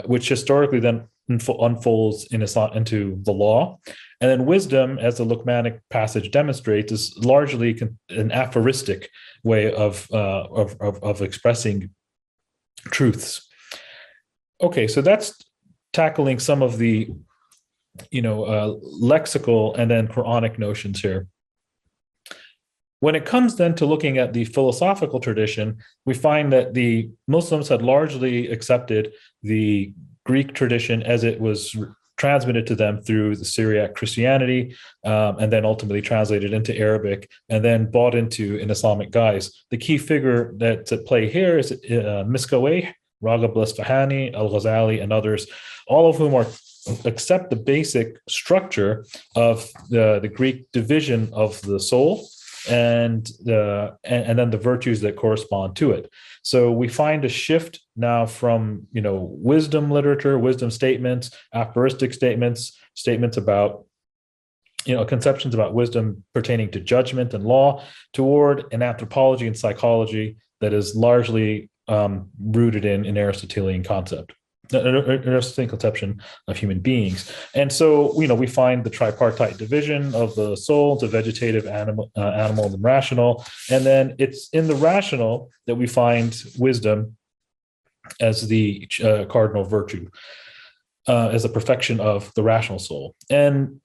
which historically then unfolds into the law. And then wisdom, as the Luqmanic passage demonstrates, is largely an aphoristic way of expressing truths. Okay, so that's tackling some of the lexical and then Quranic notions here. When it comes then to looking at the philosophical tradition, we find that the Muslims had largely accepted the Greek tradition as it was transmitted to them through the Syriac Christianity, and then ultimately translated into Arabic, and then bought into in Islamic guise. The key figure that's at play here is Miskawayh, Raghib al-Isfahani, al-Ghazali, and others, all of whom accept the basic structure of the Greek division of the soul and then the virtues that correspond to it. So we find a shift now from wisdom literature, wisdom statements, aphoristic statements about conceptions about wisdom pertaining to judgment and law, toward an anthropology and psychology that is largely rooted in an Aristotelian concept. Aristotelian conception of human beings. And so, we find the tripartite division of the soul to vegetative, animal, and rational. And then it's in the rational that we find wisdom as the cardinal virtue, as the perfection of the rational soul. And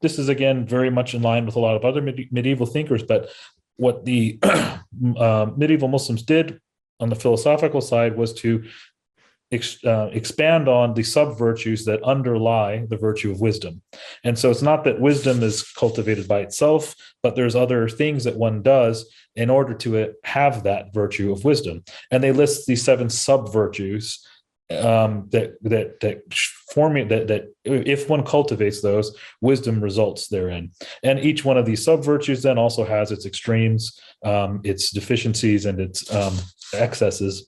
this is, again, very much in line with a lot of other medieval thinkers. But what the medieval Muslims did on the philosophical side was to expand on the sub-virtues that underlie the virtue of wisdom. And so it's not that wisdom is cultivated by itself, but there's other things that one does in order to have that virtue of wisdom. And they list these 7 sub-virtues that if one cultivates those, wisdom results therein. And each one of these sub-virtues then also has its extremes, its deficiencies, and its excesses,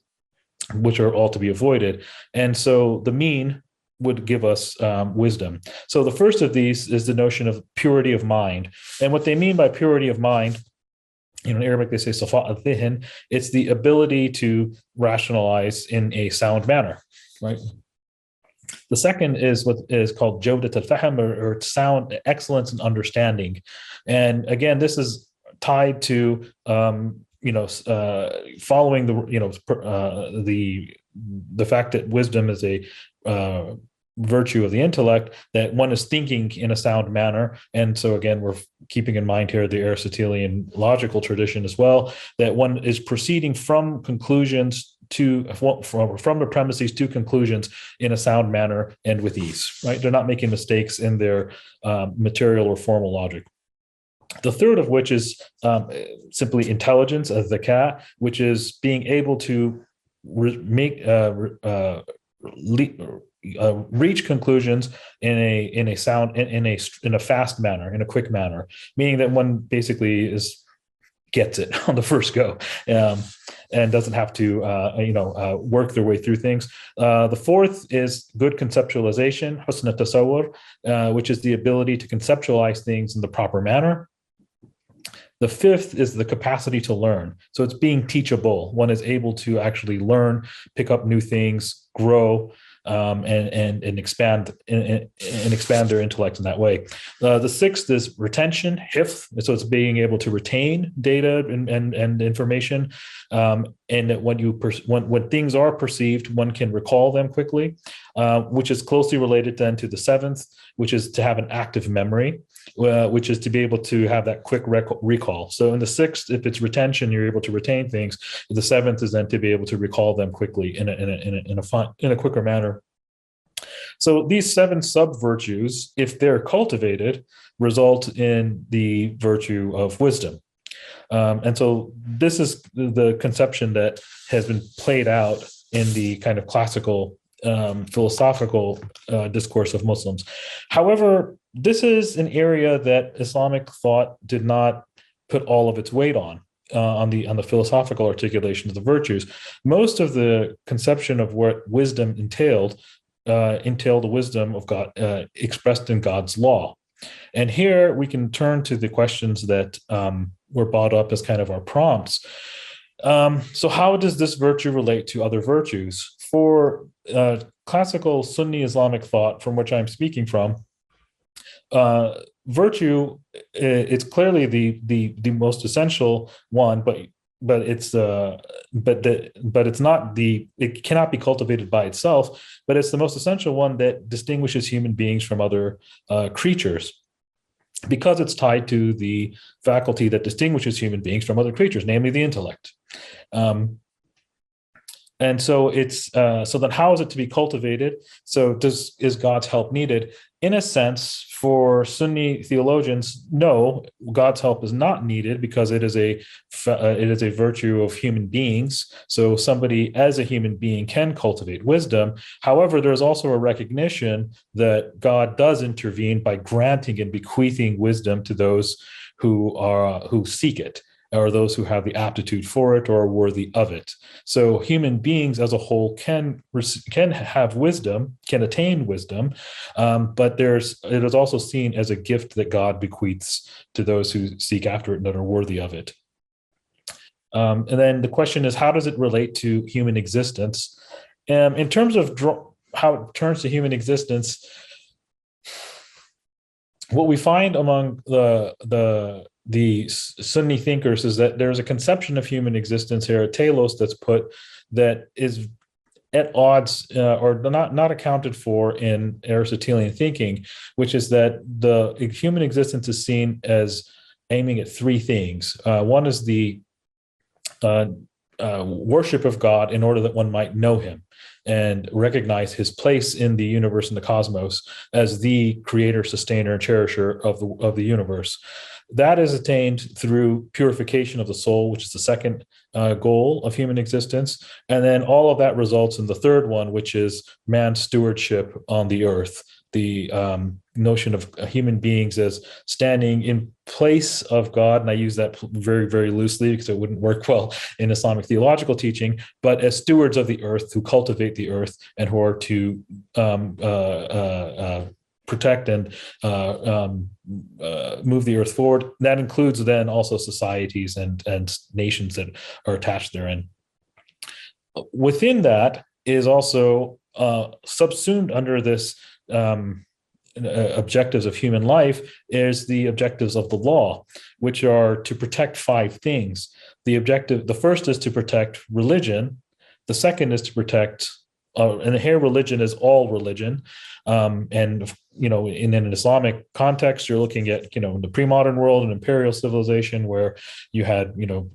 which are all to be avoided. And so the mean would give us wisdom. So the first of these is the notion of purity of mind. And what they mean by purity of mind, in Arabic they say safa al-dhihin, it's the ability to rationalize in a sound manner, right? The second is what is called jawdat al-fahm, or sound excellence and understanding. And again, this is tied to following the fact that wisdom is a virtue of the intellect, that one is thinking in a sound manner. And so again, we're keeping in mind here the Aristotelian logical tradition as well, that one is proceeding from conclusions from the premises to conclusions in a sound manner and with ease, right? They're not making mistakes in their material or formal logic. The third of which is simply intelligence, dhaka, which is being able to reach conclusions in a fast manner, in a quick manner, meaning that one basically gets it on the first go, and doesn't have to work their way through things. The fourth is good conceptualization, husn tasawwur, which is the ability to conceptualize things in the proper manner. The fifth is the capacity to learn. So it's being teachable. One is able to actually learn, pick up new things, grow, and expand their intellect in that way. The sixth is retention, hifz. So it's being able to retain data and information, and that when things are perceived, one can recall them quickly, which is closely related then to the seventh, which is to have an active memory, which is to be able to have that quick recall. So in the sixth, if it's retention, you're able to retain things. The seventh is then to be able to recall them quickly in a quicker manner. So these 7 sub-virtues, if they're cultivated, result in the virtue of wisdom. And so this is the conception that has been played out in the kind of classical philosophical discourse of Muslims. However, this is an area that Islamic thought did not put all of its weight on the philosophical articulation of the virtues. Most of the conception of what wisdom entailed the wisdom of God expressed in God's law. And here we can turn to the questions that were brought up as kind of our prompts. So how does this virtue relate to other virtues? For classical Sunni Islamic thought, from which I'm speaking from, virtue, it's clearly the most essential one, but it's not it cannot be cultivated by itself, but it's the most essential one that distinguishes human beings from other creatures, because it's tied to the faculty that distinguishes human beings from other creatures, namely the intellect. And so so then how is it to be cultivated? So is God's help needed? In a sense, for Sunni theologians, no, God's help is not needed, because it is a virtue of human beings. So somebody as a human being can cultivate wisdom. However, there's also a recognition that God does intervene by granting and bequeathing wisdom to those who seek it, or those who have the aptitude for it or are worthy of it. So human beings as a whole can have wisdom, can attain wisdom, but it is also seen as a gift that God bequeaths to those who seek after it and that are worthy of it. And then the question is, how does it relate to human existence? In terms of how it turns to human existence, what we find among the Sunni thinkers is that there's a conception of human existence here, a telos that's put, that is at odds or not accounted for in Aristotelian thinking, which is that the human existence is seen as aiming at three things. One is the worship of God in order that one might know him and recognize his place in the universe and the cosmos as the creator, sustainer, and cherisher of the universe. That is attained through purification of the soul, which is the second goal of human existence. And then all of that results in the third one, which is man's stewardship on the earth, the notion of human beings as standing in place of God. And I use that very, very loosely because it wouldn't work well in Islamic theological teaching, but as stewards of the earth who cultivate the earth and who are to protect and move the earth forward. That includes then also societies and nations that are attached therein. Within that is also subsumed under this objectives of human life is the objectives of the law, which are to protect five things. The first is to protect religion. The second is to protect, and here religion is all religion. And, in an Islamic context, you're looking at, the pre-modern world and imperial civilization where you had,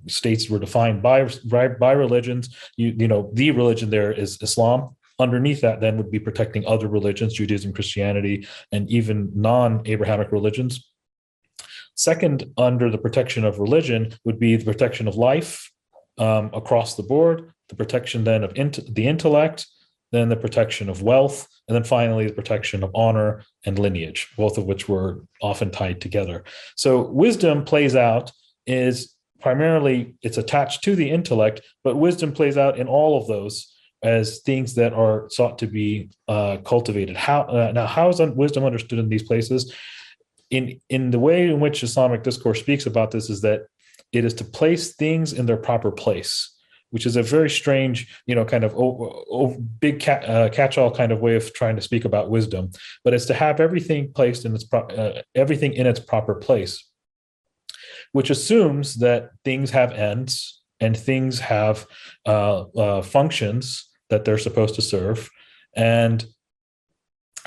states were defined by religions. The religion there is Islam. Underneath that then would be protecting other religions, Judaism, Christianity, and even non-Abrahamic religions. Second, under the protection of religion would be the protection of life across the board, the protection then of the intellect, then the protection of wealth, and then finally the protection of honor and lineage, both of which were often tied together. So wisdom plays out is primarily, it's attached to the intellect, but wisdom plays out in all of those as things that are sought to be cultivated. How is wisdom understood in these places? In the way in which Islamic discourse speaks about this is that it is to place things in their proper place, which is a very strange, kind of big catch-all kind of way of trying to speak about wisdom. But it's to have everything placed in everything in its proper place, which assumes that things have ends and things have functions that they're supposed to serve, and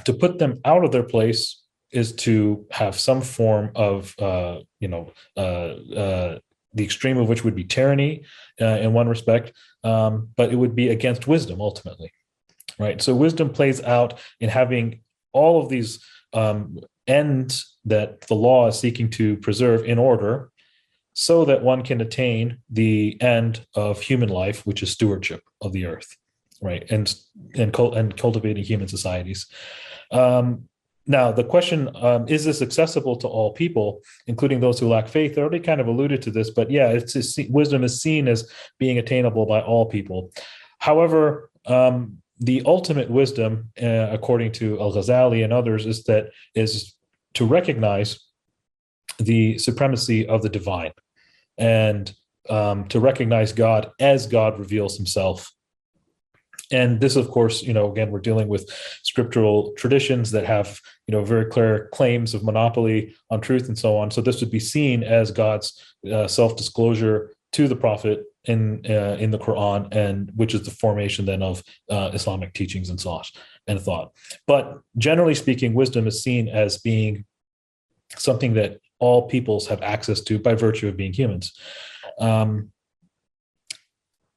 to put them out of their place is to have some form of the extreme of which would be tyranny in one respect, but it would be against wisdom ultimately, right? So wisdom plays out in having all of these ends that the law is seeking to preserve in order so that one can attain the end of human life, which is stewardship of the earth, right? And cultivating human societies. Now, the question, is this accessible to all people, including those who lack faith? I already kind of alluded to this, but yeah, wisdom is seen as being attainable by all people. However, the ultimate wisdom, according to Al-Ghazali and others, is to recognize the supremacy of the divine and to recognize God as God reveals himself. And this, of course, again, we're dealing with scriptural traditions that have, very clear claims of monopoly on truth and so on. So this would be seen as God's self-disclosure to the prophet in the Quran, and which is the formation then of Islamic teachings and thought. But generally speaking, wisdom is seen as being something that all peoples have access to by virtue of being humans.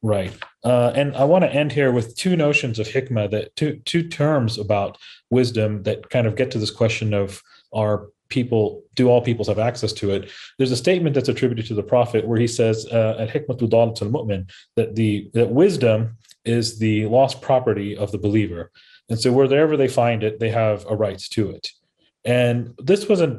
Right. And I want to end here with two notions of hikmah, that two terms about wisdom that kind of get to this question of do all peoples have access to it? There's a statement that's attributed to the Prophet where he says, al-hikmatu dalatul mu'min, that wisdom is the lost property of the believer. And so wherever they find it, they have a right to it. And this was a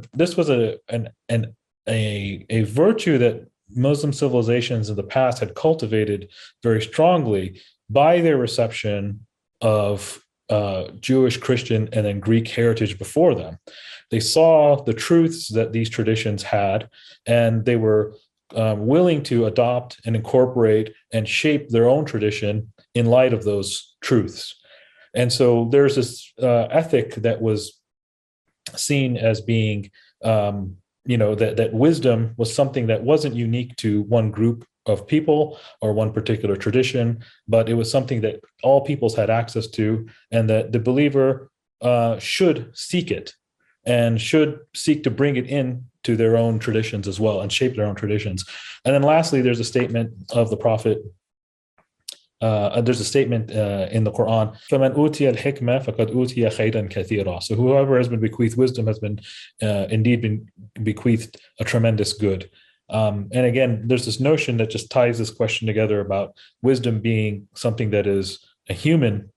virtue that Muslim civilizations in the past had cultivated very strongly by their reception of Jewish, Christian, and then Greek heritage before them. They saw the truths that these traditions had, and they were willing to adopt and incorporate and shape their own tradition in light of those truths. And so there's this ethic that was seen as being, that wisdom was something that wasn't unique to one group of people or one particular tradition, but it was something that all peoples had access to, and that the believer should seek it and should seek to bring it in to their own traditions as well and shape their own traditions. And then lastly, there's a statement of the prophet. There's a statement in the Quran, فَمَنْ أُوتِيَ الْحِكْمَةَ فَقَدْ أُوتِيَ خَيْرًا كَثِيرًا. So whoever has been bequeathed wisdom has been indeed been bequeathed a tremendous good. And again, there's this notion that just ties this question together about wisdom being something that is a human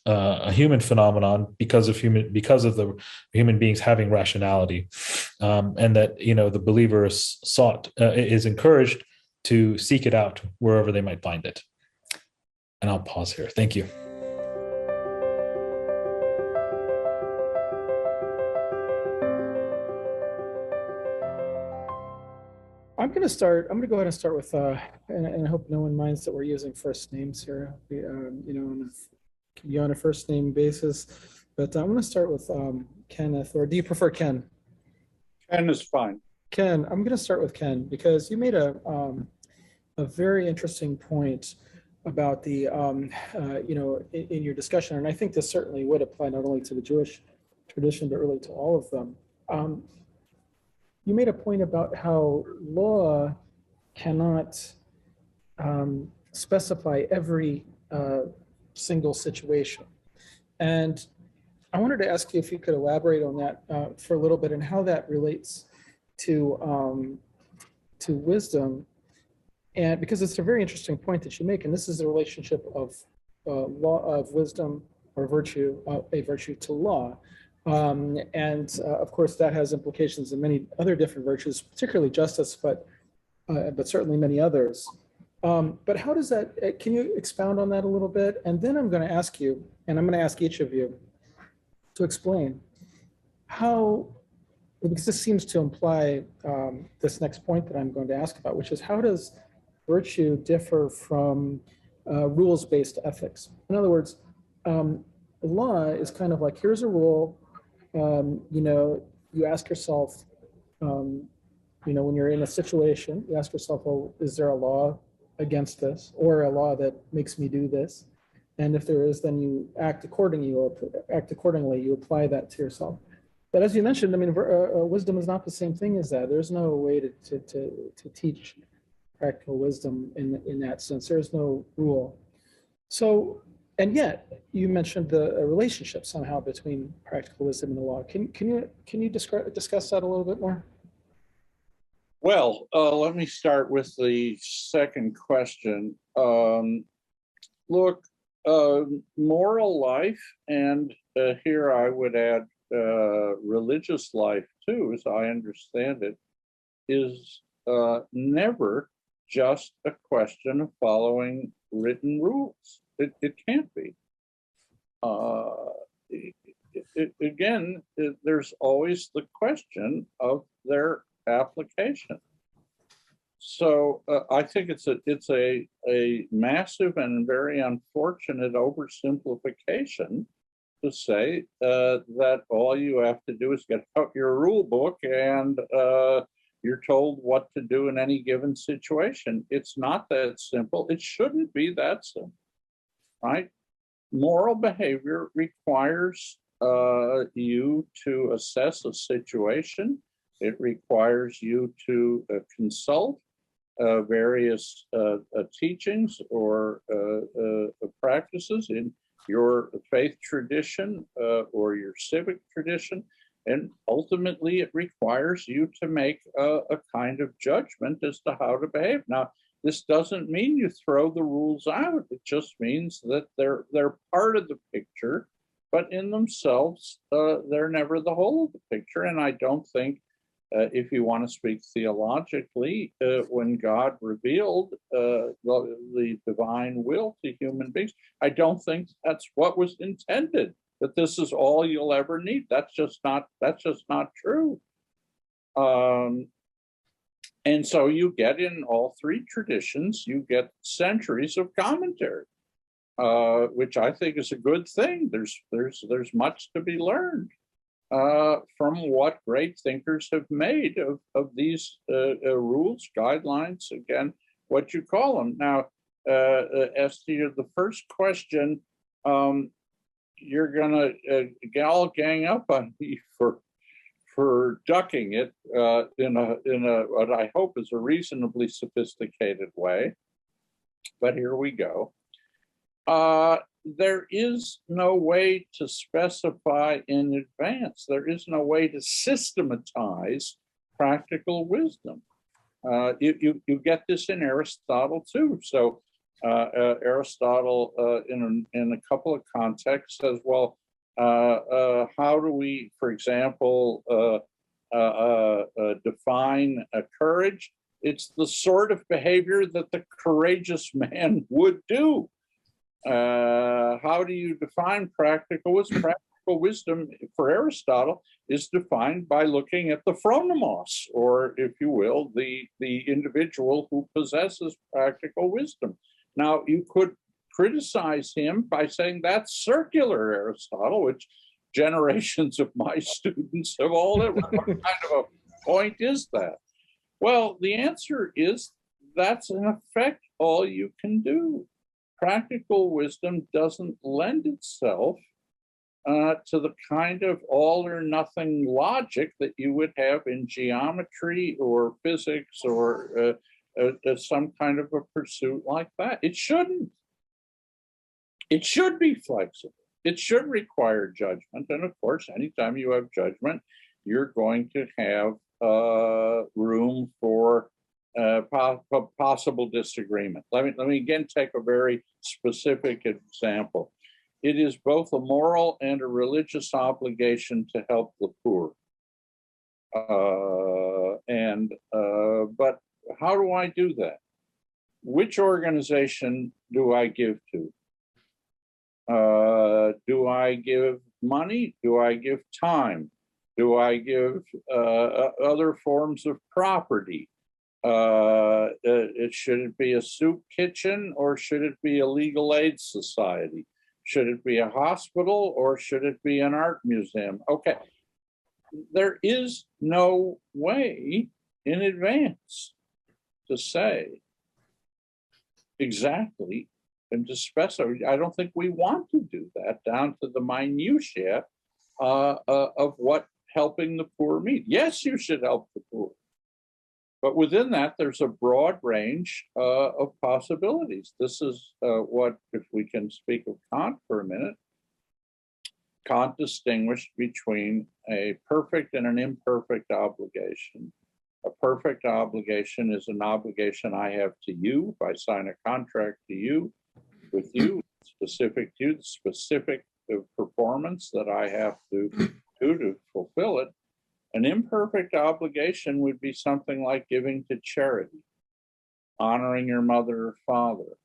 phenomenon because of the human beings having rationality, and that the believer is encouraged to seek it out wherever they might find it. And I'll pause here. Thank you. I'm going to go ahead and start with, and I hope no one minds that we're using first names here. Can be on a first name basis, but I'm going to start with Kenneth, or do you prefer Ken? Ken is fine. Ken, I'm going to start with Ken because you made a very interesting point about the, in your discussion, and I think this certainly would apply not only to the Jewish tradition, but really to all of them. You made a point about how law cannot specify every single situation. And I wanted to ask you if you could elaborate on that for a little bit and how that relates to wisdom. And because it's a very interesting point that you make, and this is the relationship of law, of wisdom or virtue, a virtue to law. Of course, that has implications in many other different virtues, particularly justice, but certainly many others. But how does that, can you expound on that a little bit? And then I'm going to ask you, and I'm going to ask each of you to explain how, because this seems to imply this next point that I'm going to ask about, which is how does virtue differ from rules-based ethics? In other words, law is kind of like, here's a rule, you ask yourself, when you're in a situation, you ask yourself, well, is there a law against this or a law that makes me do this? And if there is, then you act accordingly, you apply that to yourself. But as you mentioned, I mean, wisdom is not the same thing as that. There's no way to teach practical wisdom in that sense. There's no rule. So, and yet you mentioned the relationship somehow between practical wisdom and the law. Can you discuss that a little bit more? Well, let me start with the second question. Look, moral life, and here I would add religious life too, as I understand it, is never just a question of following written rules. It can't be. Again, there's always the question of their application. So I think it's a massive and very unfortunate oversimplification to say that all you have to do is get out your rule book and you're told what to do in any given situation. It's not that simple. It shouldn't be that simple, right? Moral behavior requires you to assess a situation. It requires you to consult various teachings or practices in your faith tradition or your civic tradition. And ultimately, it requires you to make a kind of judgment as to how to behave. Now, this doesn't mean you throw the rules out. It just means that they're part of the picture, but in themselves, they're never the whole of the picture. And I don't think, if you want to speak theologically, when God revealed the divine will to human beings, I don't think that's what was intended, that this is all you'll ever need. That's just not true. And so you get in all three traditions, you get centuries of commentary. which I think is a good thing. There's much to be learned from what great thinkers have made of these rules, guidelines, again, what you call them. Now, as to the first question, you're gonna all gang up on me for ducking it in a what I hope is a reasonably sophisticated way. But here we go. There is no way to specify in advance. There is no way to systematize practical wisdom. You get this in Aristotle too. So Aristotle, in a couple of contexts, says, well, how do we, for example, define courage? It's the sort of behavior that the courageous man would do. How do you define practical wisdom? Practical wisdom for Aristotle is defined by looking at the phronimos, or if you will, the individual who possesses practical wisdom. Now, you could criticize him by saying that's circular, Aristotle, which generations of my students have all had. What kind of a point is that? Well, the answer is that's in effect all you can do. Practical wisdom doesn't lend itself to the kind of all or nothing logic that you would have in geometry or physics or some kind of a pursuit like that. It shouldn't. It should be flexible. It should require judgment. And of course, anytime you have judgment, you're going to have room for possible disagreement. Let me again take a very specific example. It is both a moral and a religious obligation to help the poor. But how do I do that? Which organization do I give to? Do I give money? Do I give time? Do I give other forms of property? Should it be a soup kitchen or should it be a legal aid society? Should it be a hospital or should it be an art museum? Okay, there is no way in advance to say exactly and to specify. I don't think we want to do that down to the minutiae of what helping the poor means. Yes, you should help the poor. But within that, there's a broad range of possibilities. This is what, if we can speak of Kant for a minute, Kant distinguished between a perfect and an imperfect obligation. A perfect obligation is an obligation I have to you. If I sign a contract to you, with you, specific to you, the specific performance that I have to do to fulfill it. An imperfect obligation would be something like giving to charity, honoring your mother or father,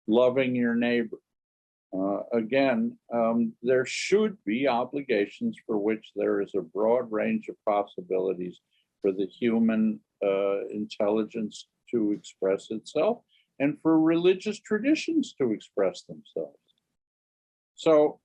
loving your neighbor. There should be obligations for which there is a broad range of possibilities for the human intelligence to express itself and for religious traditions to express themselves. So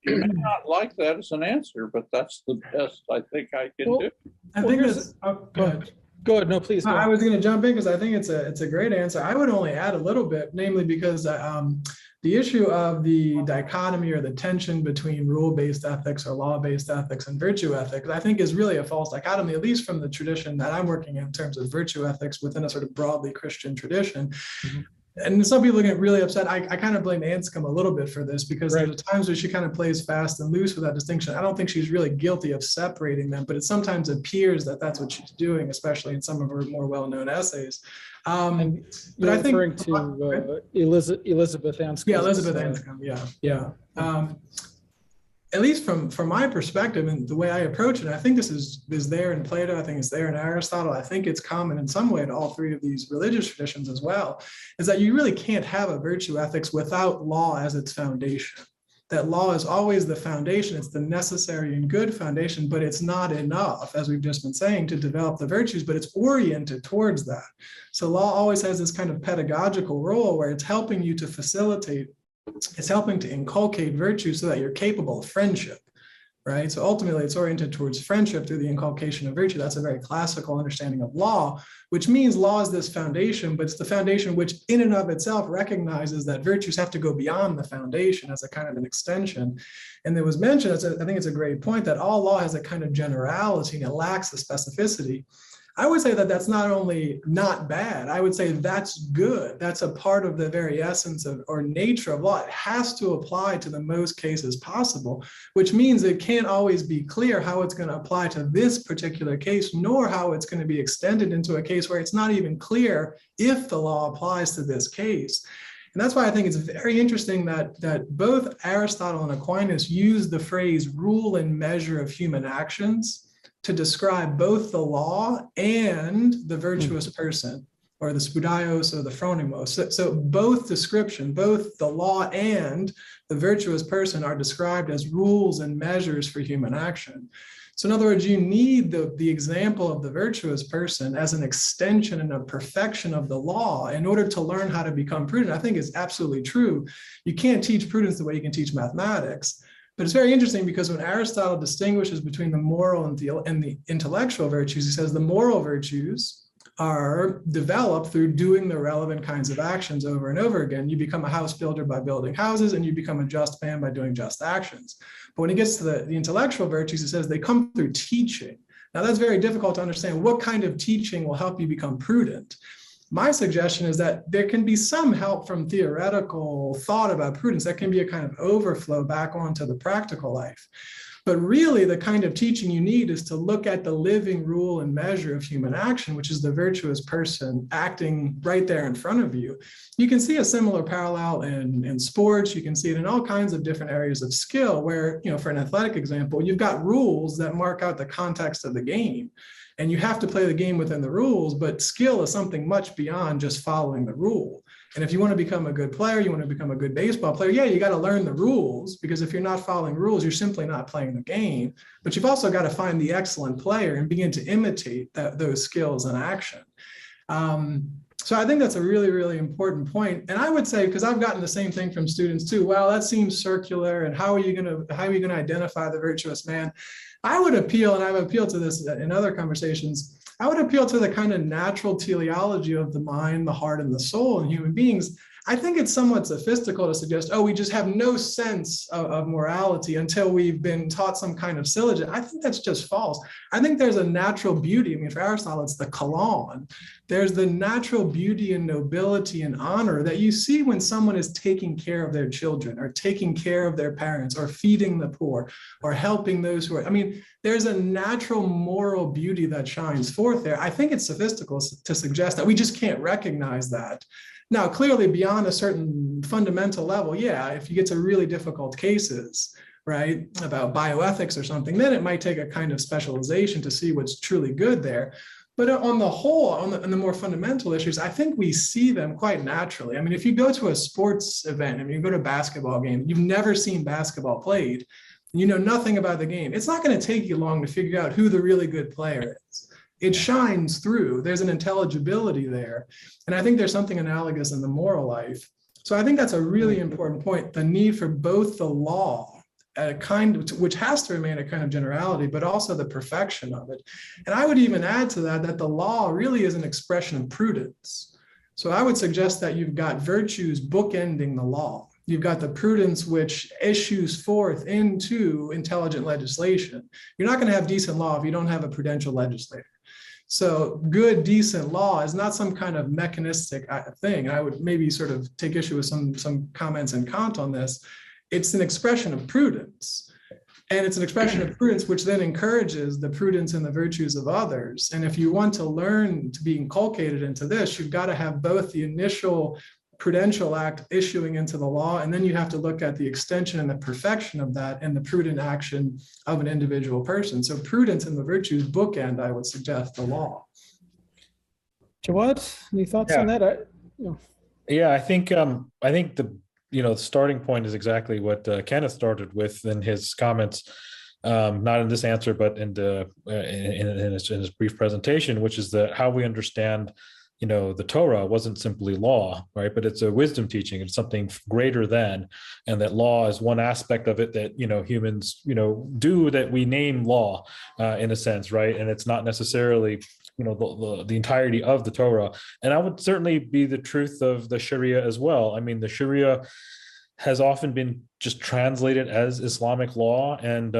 you may not like that as an answer, but that's the best I think I can do. I think it's go ahead. Go ahead. No, please. Go I was going to jump in because I think it's a great answer. I would only add a little bit, namely because the issue of the dichotomy or the tension between rule-based ethics or law-based ethics and virtue ethics, I think is really a false dichotomy, at least from the tradition that I'm working in terms of virtue ethics within a sort of broadly Christian tradition. Mm-hmm. And some people get really upset. I kind of blame Anscombe a little bit for this because right. There's times where she kind of plays fast and loose with that distinction. I don't think she's really guilty of separating them, but it sometimes appears that that's what she's doing, especially in some of her more well-known essays. And you're referring to Elizabeth Anscombe. Yeah, Elizabeth Anscombe. Yeah. At least from my perspective and the way I approach it, I think this is there in Plato. I think it's there in Aristotle. I think it's common in some way to all three of these religious traditions as well, is that you really can't have a virtue ethics without law as its foundation. That law is always the foundation. It's the necessary and good foundation, but it's not enough, as we've just been saying, to develop the virtues, but it's oriented towards that. So law always has this kind of pedagogical role where it's helping you to facilitate It's helping to inculcate virtue so that you're capable of friendship, right? So ultimately, it's oriented towards friendship through the inculcation of virtue. That's a very classical understanding of law, which means law is this foundation, but it's the foundation which in and of itself recognizes that virtues have to go beyond the foundation as a kind of an extension. And it was mentioned, I think it's a great point, that all law has a kind of generality and it lacks the specificity. I would say that that's not only not bad, I would say that's good. That's a part of the very essence of or nature of law. It has to apply to the most cases possible, which means it can't always be clear how it's going to apply to this particular case, nor how it's going to be extended into a case where it's not even clear if the law applies to this case. And that's why I think it's very interesting that both Aristotle and Aquinas use the phrase rule and measure of human actions to describe both the law and the virtuous person, or the spudaios or the phronimos. So both description, both the law and the virtuous person are described as rules and measures for human action. So in other words, you need the example of the virtuous person as an extension and a perfection of the law in order to learn how to become prudent. I think it's absolutely true. You can't teach prudence the way you can teach mathematics. But it's very interesting because when Aristotle distinguishes between the moral and the intellectual virtues, he says the moral virtues are developed through doing the relevant kinds of actions over and over again. You become a house builder by building houses, and you become a just man by doing just actions. But when he gets to the intellectual virtues, he says they come through teaching. Now, that's very difficult to understand. What kind of teaching will help you become prudent? My suggestion is that there can be some help from theoretical thought about prudence. That can be a kind of overflow back onto the practical life. But really, the kind of teaching you need is to look at the living rule and measure of human action, which is the virtuous person acting right there in front of you. You can see a similar parallel in sports. You can see it in all kinds of different areas of skill where, for an athletic example, you've got rules that mark out the context of the game. And you have to play the game within the rules, but skill is something much beyond just following the rule. And if you want to become a good player, you want to become a good baseball player, yeah, you got to learn the rules, because if you're not following rules, you're simply not playing the game. But you've also got to find the excellent player and begin to imitate those skills in action. So I think that's a really, really important point. And I would say, because I've gotten the same thing from students too, well, that seems circular, and how are you going to identify the virtuous man? I would appeal, and I've appealed to this in other conversations, I would appeal to the kind of natural teleology of the mind, the heart, and the soul in human beings. I think it's somewhat sophistical to suggest, we just have no sense of morality until we've been taught some kind of syllogism. I think that's just false. I think there's a natural beauty. I mean, for Aristotle, it's the kalon. There's the natural beauty and nobility and honor that you see when someone is taking care of their children, or taking care of their parents, or feeding the poor, or helping those who are, there's a natural moral beauty that shines forth there. I think it's sophistical to suggest that we just can't recognize that. Now, clearly beyond a certain fundamental level, if you get to really difficult cases, right, about bioethics or something, then it might take a kind of specialization to see what's truly good there. But on the whole, on the more fundamental issues, I think we see them quite naturally. If you go to a sports event, you go to a basketball game, you've never seen basketball played, you know nothing about the game, it's not going to take you long to figure out who the really good player is. It shines through. There's an intelligibility there. And I think there's something analogous in the moral life. So I think that's a really important point, the need for both the law, which has to remain a kind of generality, but also the perfection of it. And I would even add to that the law really is an expression of prudence. So I would suggest that you've got virtues bookending the law. You've got the prudence which issues forth into intelligent legislation. You're not going to have decent law if you don't have a prudential legislator. So good, decent law is not some kind of mechanistic thing. I would maybe sort of take issue with some comments in Kant on this. It's an expression of prudence. And it's an expression of prudence which then encourages the prudence and the virtues of others. And if you want to learn to be inculcated into this, you've got to have both the initial prudential act issuing into the law, and then you have to look at the extension and the perfection of that and the prudent action of an individual person. So prudence and the virtues bookend, I would suggest, the law. Jawad, any thoughts on that? I think the starting point is exactly what Kenneth started with in his comments, not in this answer, but in his brief presentation, which is how we understand the Torah wasn't simply law, right? But it's a wisdom teaching. It's something greater than, and that law is one aspect of it that, humans, do, that we name law in a sense, right? And it's not necessarily, the entirety of the Torah. And that would certainly be the truth of the Sharia as well. I mean, the Sharia has often been just translated as Islamic law. And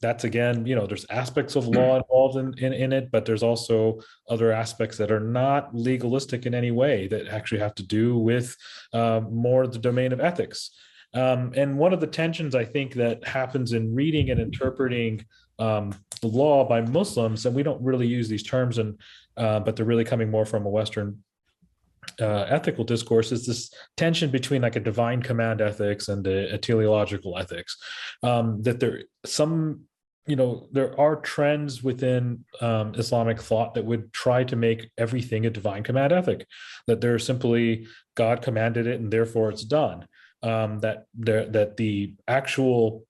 that's, again, there's aspects of law involved in it, but there's also other aspects that are not legalistic in any way, that actually have to do with more the domain of ethics. And one of the tensions, I think, that happens in reading and interpreting the law by Muslims, and we don't really use these terms, but they're really coming more from a Western ethical discourse, is this tension between like a divine command ethics and a teleological ethics. That there are trends within Islamic thought that would try to make everything a divine command ethic, that they're simply God commanded it and therefore it's done. That the actual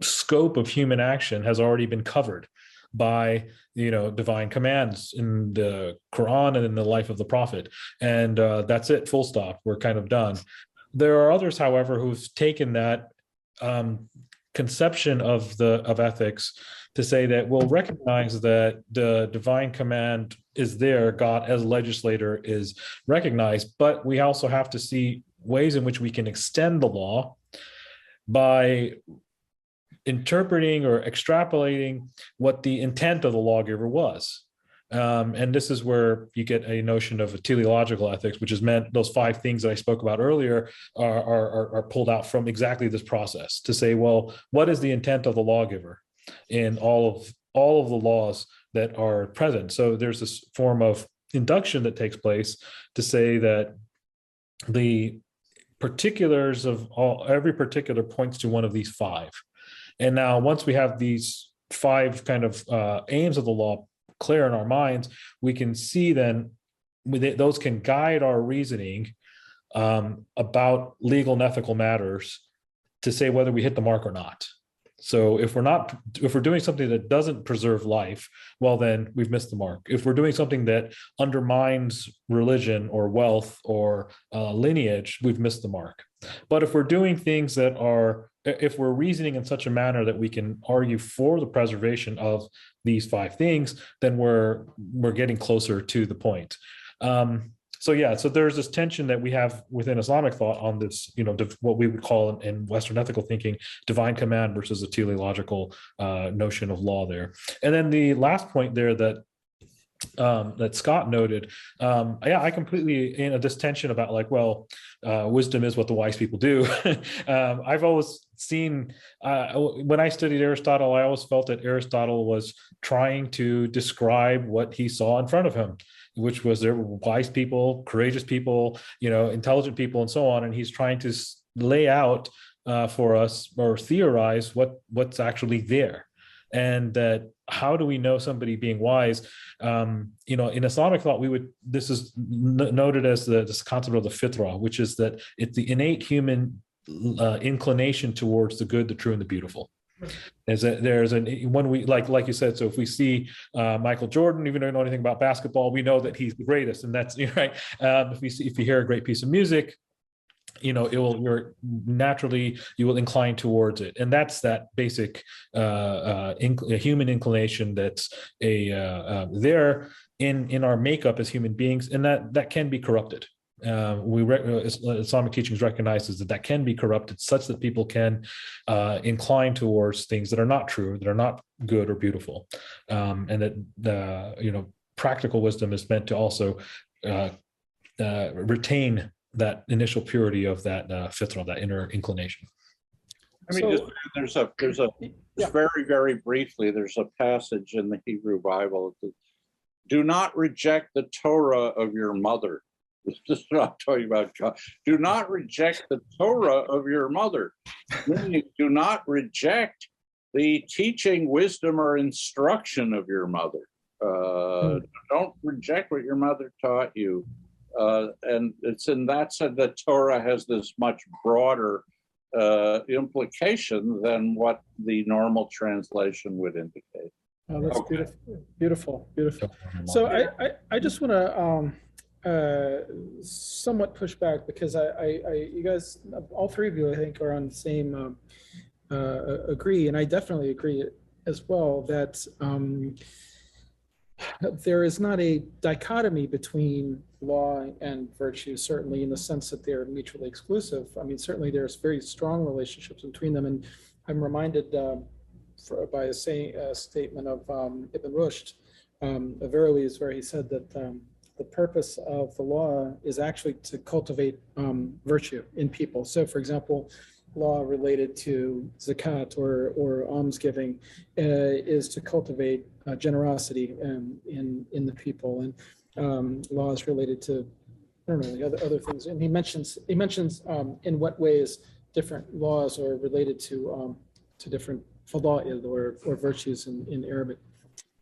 scope of human action has already been covered by divine commands in the Quran and in the life of the Prophet, and that's it, full stop, we're kind of done. There are others, however, who've taken that conception of ethics to say that we'll recognize that the divine command is there, God as legislator is recognized, but we also have to see ways in which we can extend the law by interpreting or extrapolating what the intent of the lawgiver was. And this is where you get a notion of a teleological ethics, which is meant those 5 things that I spoke about earlier are pulled out from exactly this process to say, well, what is the intent of the lawgiver in all of the laws that are present? So there's this form of induction that takes place to say that the particulars of every particular points to one of these 5. And now, once we have these 5 kind of aims of the law clear in our minds, we can see then those can guide our reasoning about legal and ethical matters to say whether we hit the mark or not. So if we're doing something that doesn't preserve life, well, then we've missed the mark. If we're doing something that undermines religion or wealth or lineage, we've missed the mark. But if we're doing things if we're reasoning in such a manner that we can argue for the preservation of these 5 things, then we're getting closer to the point. So there's this tension that we have within Islamic thought on this, what we would call in Western ethical thinking, divine command versus a teleological notion of law there. And then the last point there that Scott noted, I completely, this tension about wisdom is what the wise people do. I've always seen, when I studied Aristotle, I always felt that Aristotle was trying to describe what he saw in front of him, which was there were wise people, courageous people, intelligent people, and so on. And he's trying to lay out for us or theorize what's actually there. And that how do we know somebody being wise? In Islamic thought, this is noted as this concept of the fitrah, which is that it's the innate human inclination towards the good, the true, and the beautiful. When we like you said, so if we see Michael Jordan, even though we don't know anything about basketball, we know that he's the greatest, and that's right. If you hear a great piece of music, you will incline towards it, and that's that basic human inclination that's there in our makeup as human beings, and that can be corrupted. Islamic teachings recognizes that can be corrupted, such that people can incline towards things that are not true, that are not good or beautiful, and that practical wisdom is meant to also retain that initial purity of that fitrah, that inner inclination. There's very, very briefly, there's a passage in the Hebrew Bible that do not reject the Torah of your mother. This is what I'm talking about, God. Do not reject the Torah of your mother. Meaning, do not reject the teaching, wisdom, or instruction of your mother. Don't reject what your mother taught you. And it's in that sense that Torah has this much broader implication than what the normal translation would indicate. Oh, that's Okay. beautiful. So I just want to somewhat push back because you guys, all three of you, I think, are on the same agree, and I definitely agree as well that there is not a dichotomy between law and virtue, certainly in the sense that they're mutually exclusive. I mean, certainly there's very strong relationships between them, and I'm reminded by a statement of Ibn Rushd, Averroes, where he said that the purpose of the law is actually to cultivate virtue in people. So, for example, law related to zakat or almsgiving is to cultivate generosity in the people, and laws related to, I don't know, the other things. And he mentions in what ways different laws are related to different fada'il or virtues in Arabic.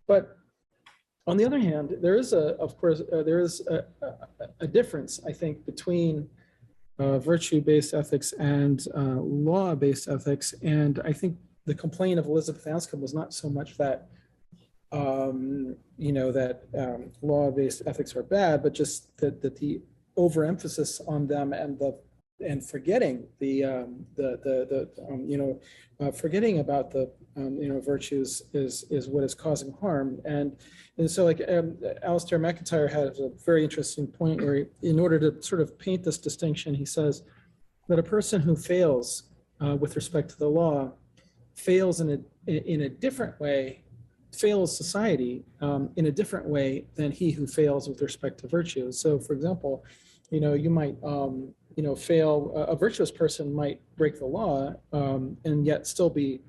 But on the other hand, there is of course, there is a difference, I think, between virtue-based ethics and law-based ethics. And I think the complaint of Elizabeth Anscombe was not so much that, that law-based ethics are bad, but just that the overemphasis on them and forgetting forgetting about the virtues is what is causing harm. And so, like, Alistair McIntyre has a very interesting point where in order to sort of paint this distinction, he says that a person who fails with respect to the law fails in a different way, fails society in a different way than he who fails with respect to virtue. So, for example, you might fail. A virtuous person might break the law and yet still be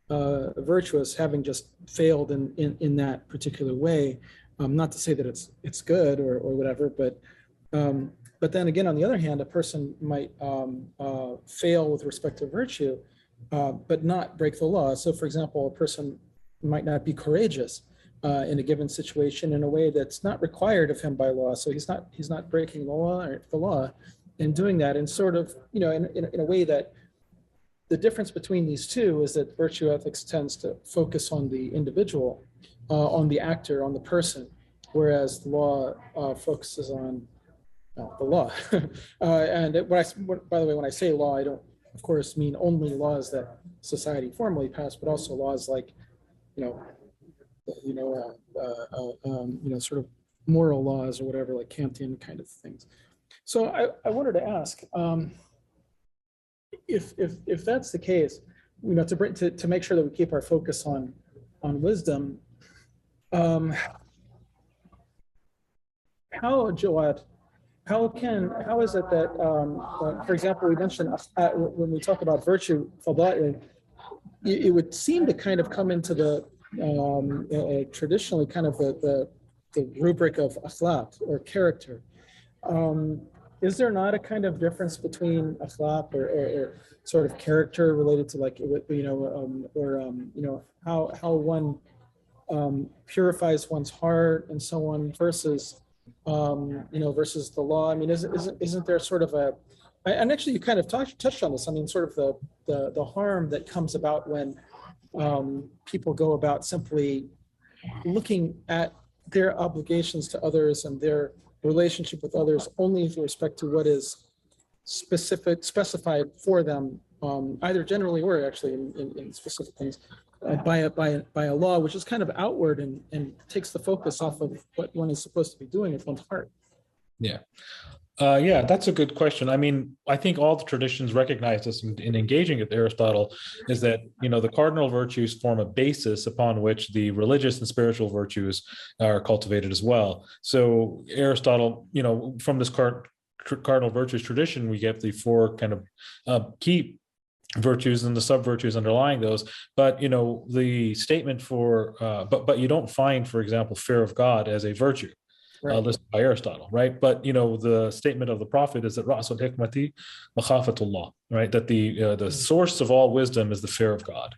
virtuous, having just failed in that particular way. Not to say that it's good or whatever, but then again, on the other hand, a person might fail with respect to virtue, but not break the law. So, for example, a person might not be courageous in a given situation in a way that's not required of him by law. So he's not breaking the law in doing that, and sort of, in a way that the difference between these two is that virtue ethics tends to focus on the individual, on the actor, on the person, whereas the law focuses on the law. And by the way, when I say law, I don't, of course, mean only laws that society formally passed, but also laws like, sort of moral laws or whatever, like Kantian kind of things. So I wanted to ask, if that's the case, to make sure that we keep our focus on wisdom, how, Jawad, how is it that, for example, we mentioned when we talk about virtue, fada'il, it would seem to kind of come into the traditionally kind of the rubric of akhlaq or character. Is there not a kind of difference between akhlaq or sort of character related to, like, how one purifies one's heart and so on versus versus the law? I mean, isn't there sort of and actually you kind of touched on this. I mean, sort of the harm that comes about when people go about simply looking at their obligations to others and their relationship with others only with respect to what is specified for them, either generally or actually in specific things, by a law, which is kind of outward and takes the focus off of what one is supposed to be doing with one's heart. Yeah. Yeah, that's a good question. I mean, I think all the traditions recognize this in engaging with Aristotle, is that, the cardinal virtues form a basis upon which the religious and spiritual virtues are cultivated as well. So Aristotle, from this cardinal virtues tradition, we get the four kind of key virtues and the sub virtues underlying those. But the statement for but you don't find, for example, fear of God as a virtue. Right. Listed by Aristotle, right? But the statement of the prophet is that Ra'sul hikmati makhafatullah, right? That the source of all wisdom is the fear of God,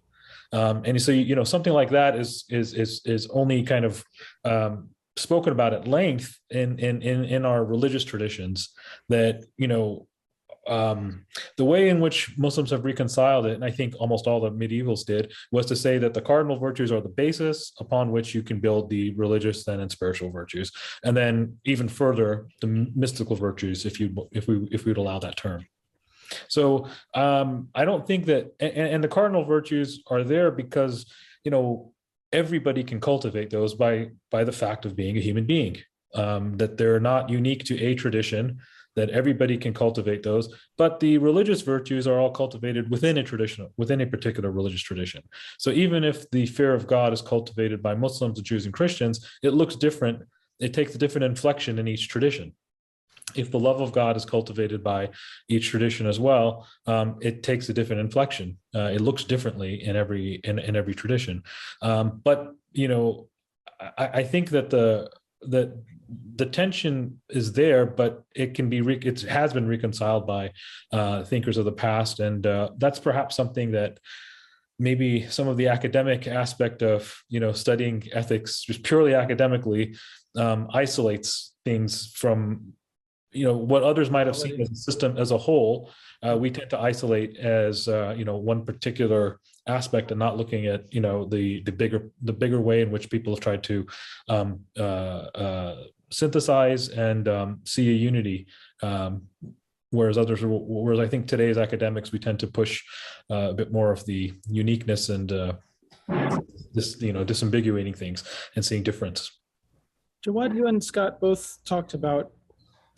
and so something like that is only kind of spoken about at length in our religious traditions. That the way in which Muslims have reconciled it, and I think almost all the medievals did, was to say that the cardinal virtues are the basis upon which you can build the religious then and spiritual virtues, and then even further the mystical virtues, if we'd allow that term. So I don't think that, and the cardinal virtues are there because everybody can cultivate those by the fact of being a human being, that they're not unique to a tradition, that everybody can cultivate those, but the religious virtues are all cultivated within a particular religious tradition. So even if the fear of God is cultivated by Muslims, Jews, and Christians, it looks different. It takes a different inflection in each tradition. If the love of God is cultivated by each tradition as well, it takes a different inflection. It looks differently in every tradition. But I think that the tension is there, but it has been reconciled by thinkers of the past, and that's perhaps something that maybe some of the academic aspect of studying ethics just purely academically isolates things from what others might have seen as a system as a whole. We tend to isolate as one particular aspect and not looking at the bigger way in which people have tried to synthesize and see a unity, whereas I think today's academics, we tend to push a bit more of the uniqueness and disambiguating things and seeing difference. Jawad, you and Scott both talked about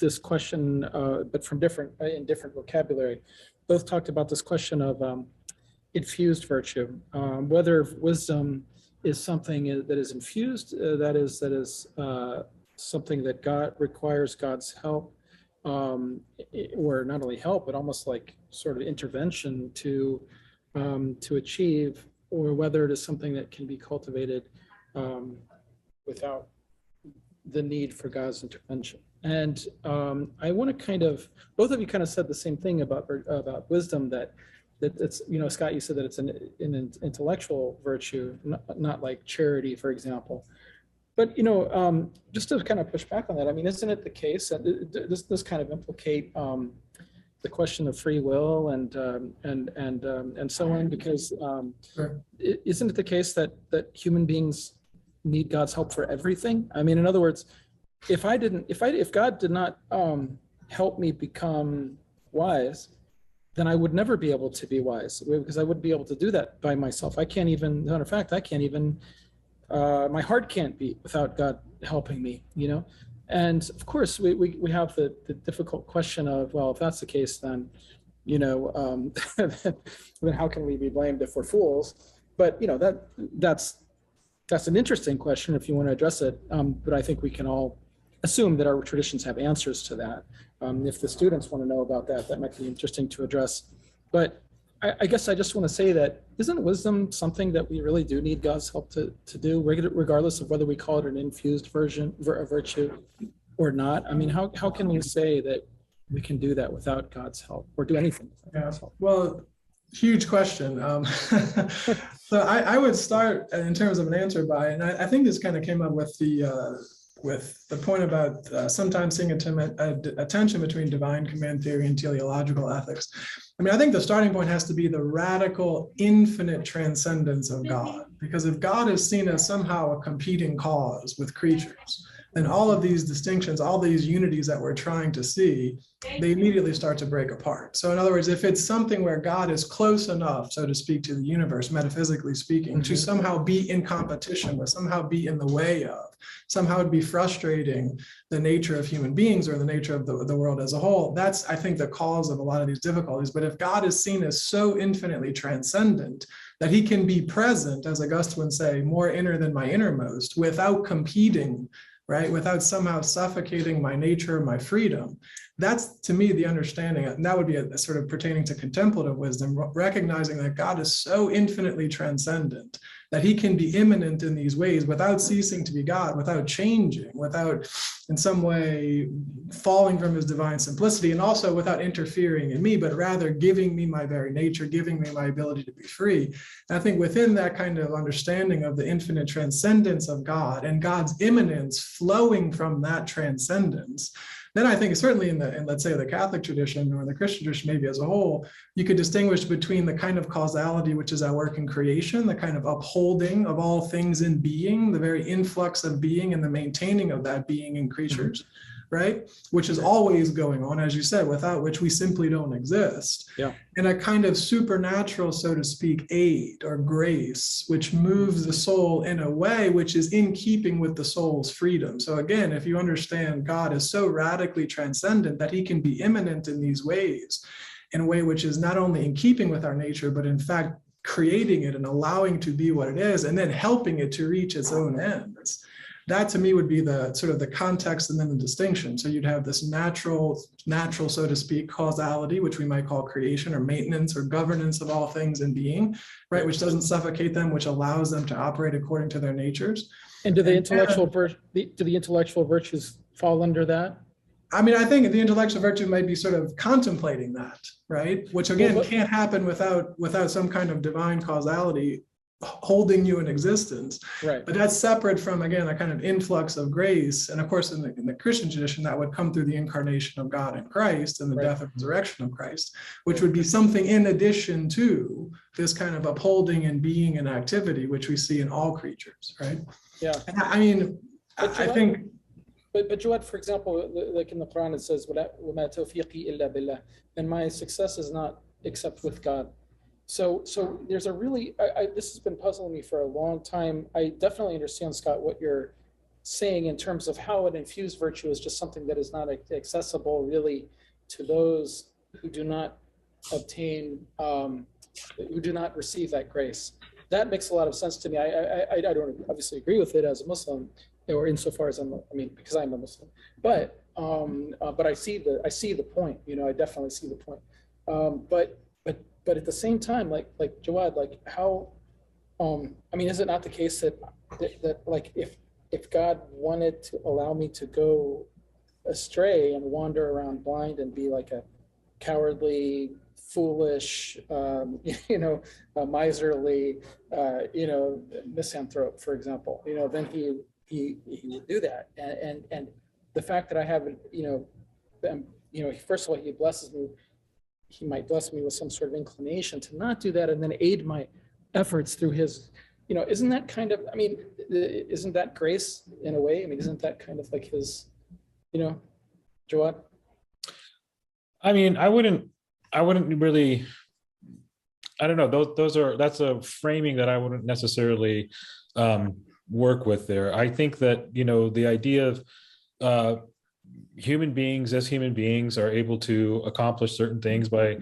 this question, but from different vocabulary. Both talked about this question of infused virtue, whether wisdom is something that is infused, that is something that God requires God's help, or not only help, but almost like sort of intervention to achieve, or whether it is something that can be cultivated without the need for God's intervention. And I want to both of you kind of said the same thing about wisdom, that it's, Scott, you said that it's an intellectual virtue, not like charity, for example. But, just to kind of push back on that, I mean, isn't it the case that this kind of implicate the question of free will and so on? Because Sure. Isn't it the case that human beings need God's help for everything? I mean, in other words, if God did not help me become wise, then I would never be able to be wise, because I wouldn't be able to do that by myself. I can't even, matter of fact, my heart can't beat without God helping me, And of course, we have the difficult question of, well, if that's the case, then, then how can we be blamed if we're fools? But, that's an interesting question if you want to address it. But I think we can all assume that our traditions have answers to that. If the students want to know about that, that might be interesting to address. But I guess I just want to say that isn't wisdom something that we really do need God's help to do, regardless of whether we call it an infused virtue or not? I mean, how can we say that we can do that without God's help, or do anything without God's help? Well, huge question. So I would start in terms of an answer by, and I think this kind of came up with the point about sometimes seeing a tension between divine command theory and teleological ethics. I mean, I think the starting point has to be the radical, infinite transcendence of God. Because if God is seen as somehow a competing cause with creatures, then all of these distinctions, all these unities that we're trying to see, they immediately start to break apart. So in other words, if it's something where God is close enough, so to speak, to the universe, metaphysically speaking, to somehow be in competition with, somehow be in the way of, somehow it'd be frustrating the nature of human beings or the nature of the world as a whole, that's, I think, the cause of a lot of these difficulties. But if God is seen as so infinitely transcendent that he can be present, as Augustine would say, more inner than my innermost, without competing, right? Without somehow suffocating my nature, my freedom. That's, to me, the understanding, and that would be a sort of pertaining to contemplative wisdom, recognizing that God is so infinitely transcendent that he can be immanent in these ways without ceasing to be God, without changing, without in some way falling from his divine simplicity, and also without interfering in me, but rather giving me my very nature, giving me my ability to be free. And I think within that kind of understanding of the infinite transcendence of God and God's immanence flowing from that transcendence, then I think certainly in let's say the Catholic tradition or the Christian tradition maybe as a whole, you could distinguish between the kind of causality which is at work in creation, the kind of upholding of all things in being, the very influx of being and the maintaining of that being in creatures, right? Which is always going on, as you said, without which we simply don't exist. Yeah. And a kind of supernatural, so to speak, aid or grace, which moves the soul in a way which is in keeping with the soul's freedom. So again, if you understand God is so radically transcendent that he can be immanent in these ways, in a way which is not only in keeping with our nature, but in fact, creating it and allowing it to be what it is, and then helping it to reach its own ends. That to me would be the sort of the context and then the distinction. So you'd have this natural, so to speak, causality, which we might call creation or maintenance or governance of all things in being, right? Which doesn't suffocate them, which allows them to operate according to their natures. And do the intellectual virtues fall under that? I mean, I think the intellectual virtue might be sort of contemplating that, right? Which again can't happen without some kind of divine causality holding you in existence. Right. But that's separate from, again, a kind of influx of grace. And of course, in the Christian tradition, that would come through the incarnation of God in Christ and the death and resurrection of Christ, which would be something in addition to this kind of upholding and being and activity, which we see in all creatures, right? Yeah. And I mean, I think... But Jawad, for example, like in the Quran, it says, وَمَا تَوْفِيقِي إِلَّا بِاللَّهِ, and my success is not except with God. So there's a really, this has been puzzling me for a long time. I definitely understand, Scott, what you're saying in terms of how an infused virtue is just something that is not accessible really to those who do not obtain, who do not receive that grace. That makes a lot of sense to me. I don't obviously agree with it as a Muslim, or insofar as because I'm a Muslim, but I see the point. I definitely see the point. But at the same time, like Jawad, like how, is it not the case that like if God wanted to allow me to go astray and wander around blind and be like a cowardly, foolish, miserly, misanthrope, for example, then he would do that. And the fact that I haven't, first of all, he blesses me. He might bless me with some sort of inclination to not do that and then aid my efforts through his, isn't that kind of, isn't that grace in a way? Isn't that kind of like his, Jawad? I wouldn't really, I don't know, that's a framing that I wouldn't necessarily work with there. I think that, the idea of human beings are able to accomplish certain things by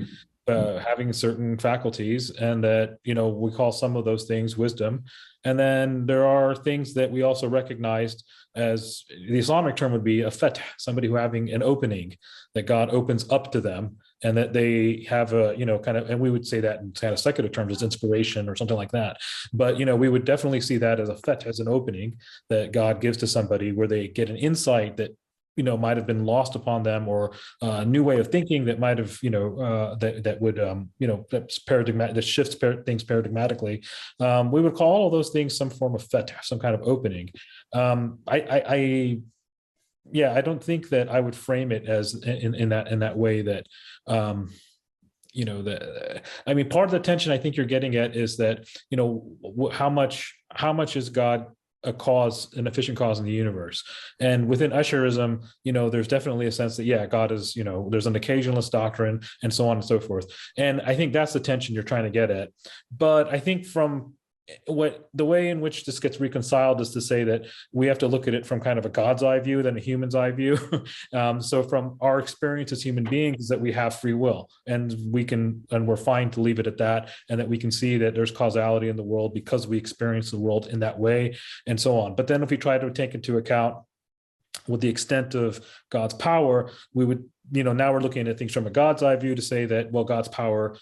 having certain faculties, and that we call some of those things wisdom. And then there are things that we also recognized as the Islamic term would be a fath, somebody who having an opening that God opens up to them, and that they have a kind of, and we would say that in kind of secular terms as inspiration or something like that. But we would definitely see that as a fath, as an opening that God gives to somebody where they get an insight that might have been lost upon them, or a new way of thinking that might have, that would, that's that shifts things paradigmatically. We would call all those things some form of fath, some kind of opening. I don't think that I would frame it as in that way that, part of the tension I think you're getting at is that, how much is God an efficient cause in the universe? And within Usherism, there's definitely a sense that, God is, there's an occasionalist doctrine and so on and so forth. And I think that's the tension you're trying to get at. But I think from the way in which this gets reconciled is to say that we have to look at it from kind of a God's eye view than a human's eye view. So from our experience as human beings is that we have free will, and we're fine to leave it at that, and that we can see that there's causality in the world because we experience the world in that way, and so on. But then if we try to take into account with the extent of God's power, we would, now we're looking at things from a God's eye view to say that, well, God's power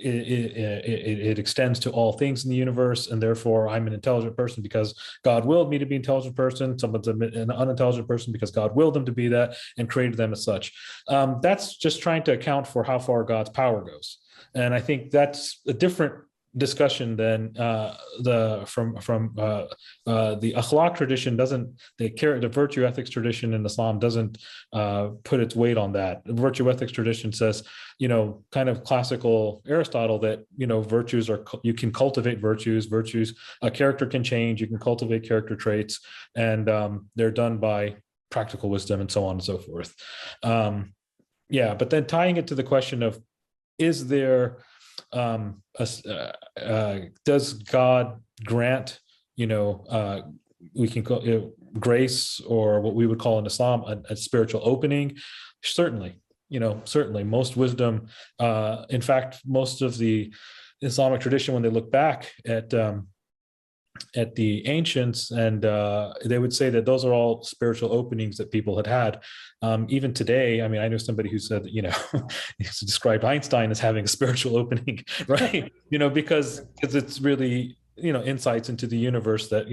it extends to all things in the universe, and therefore I'm an intelligent person because God willed me to be an intelligent person. Someone's an unintelligent person because God willed them to be that and created them as such. That's just trying to account for how far God's power goes. And I think that's a different discussion, then the akhlaq tradition doesn't, the virtue ethics tradition in Islam doesn't put its weight on that. The virtue ethics tradition says, kind of classical Aristotle, that virtues are, you can cultivate virtues, a character can change, you can cultivate character traits, and they're done by practical wisdom and so on and so forth. But then tying it to the question of, is there does God grant, we can call it grace, or what we would call in Islam a spiritual opening? Certainly, certainly most wisdom. In fact, most of the Islamic tradition, when they look back at the ancients, and they would say that those are all spiritual openings that people had. Even today, I mean, I know somebody who said that, he described Einstein as having a spiritual opening, right? Because it's really, insights into the universe that,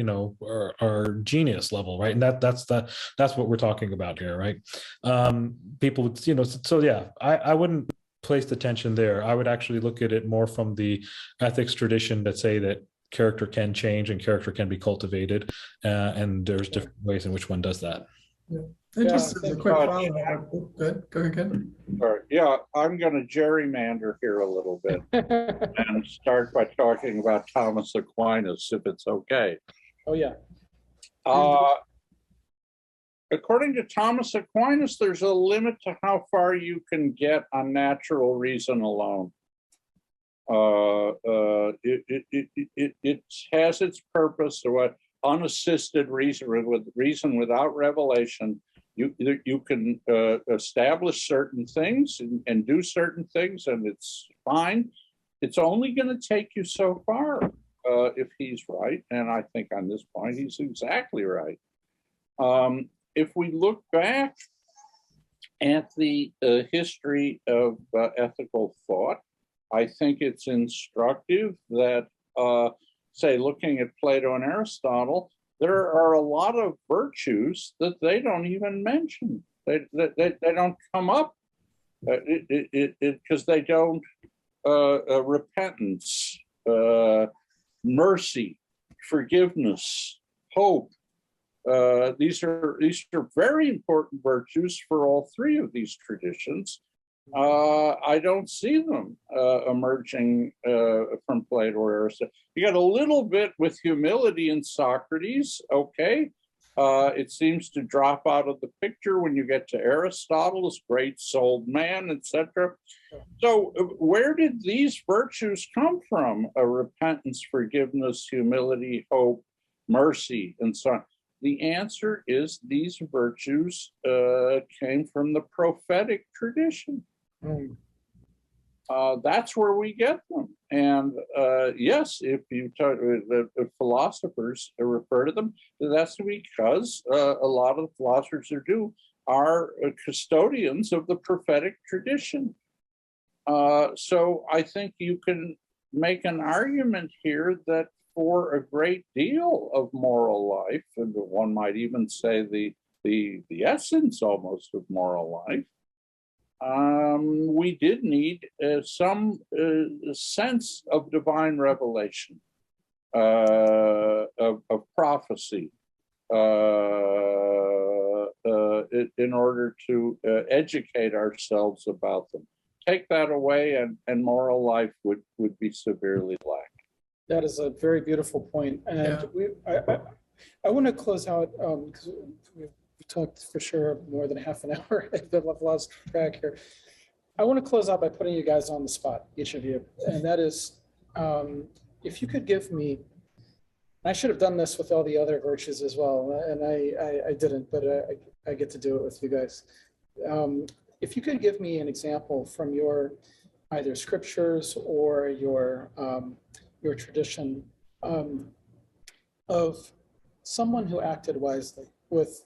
are genius level, right? And that's what we're talking about here, right? People would, so yeah, I wouldn't place the tension there. I would actually look at it more from the ethics tradition that say that character can change and character can be cultivated, and there's different ways in which one does that. And just as a quick follow-up, go ahead. All right. Yeah, I'm going to gerrymander here a little bit and start by talking about Thomas Aquinas, if it's okay. Oh, yeah. According to Thomas Aquinas, there's a limit to how far you can get on natural reason alone. It has its purpose. So what unassisted reason without revelation, you can establish certain things and do certain things, and it's fine. It's only going to take you so far if he's right, and I think on this point he's exactly right. If we look back at the history of ethical thought, I think it's instructive that, say, looking at Plato and Aristotle, there are a lot of virtues that they don't even mention. They don't come up because they don't. Repentance, mercy, forgiveness, hope. These are very important virtues for all three of these traditions. I don't see them emerging from Plato or Aristotle. You got a little bit with humility in Socrates, okay. It seems to drop out of the picture when you get to Aristotle, this great-souled man, etc. So where did these virtues come from? Repentance, forgiveness, humility, hope, mercy, and so on. The answer is these virtues came from the prophetic tradition. That's where we get them. And yes, if you talk, the philosophers refer to them, that's because a lot of the philosophers are custodians of the prophetic tradition. So I think you can make an argument here that for a great deal of moral life, and one might even say the essence almost of moral life, we did need some sense of divine revelation, of prophecy, in order to educate ourselves about them. Take that away, and moral life would be severely lacking. That is a very beautiful point. And I want to close out, because we talked for sure more than half an hour. I've lost track here. I want to close out by putting you guys on the spot, each of you. And that is, if you could give me, I should have done this with all the other virtues as well, and I didn't, but I get to do it with you guys. If you could give me an example from your either scriptures or your tradition of someone who acted wisely with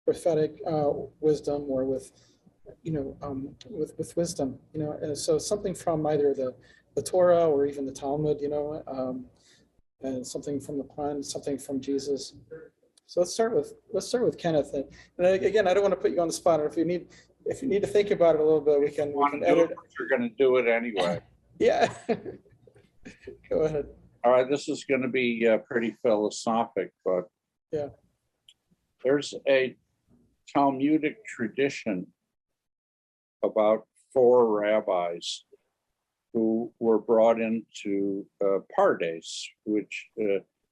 prophetic wisdom, or with wisdom, so something from either the Torah or even the Talmud, and something from the Quran, something from Jesus. So let's start with Kenneth. And again, I don't want to put you on the spot. Or if you need to think about it a little bit, we can edit. You're going to do it anyway. Yeah. Go ahead. All right, this is going to be pretty philosophic, but Yeah. there's a Talmudic tradition about 4 rabbis who were brought into Pardes, which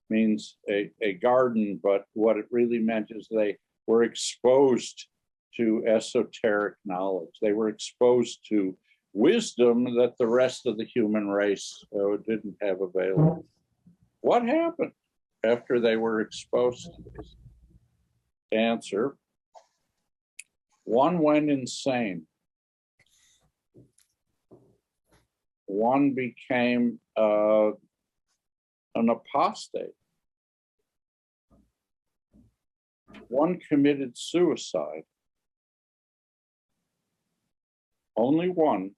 means a garden, but what it really meant is they were exposed to esoteric knowledge. They were exposed to wisdom that the rest of the human race didn't have available. What happened after they were exposed to this? Answer: one went insane. One became an apostate. One committed suicide. Only one,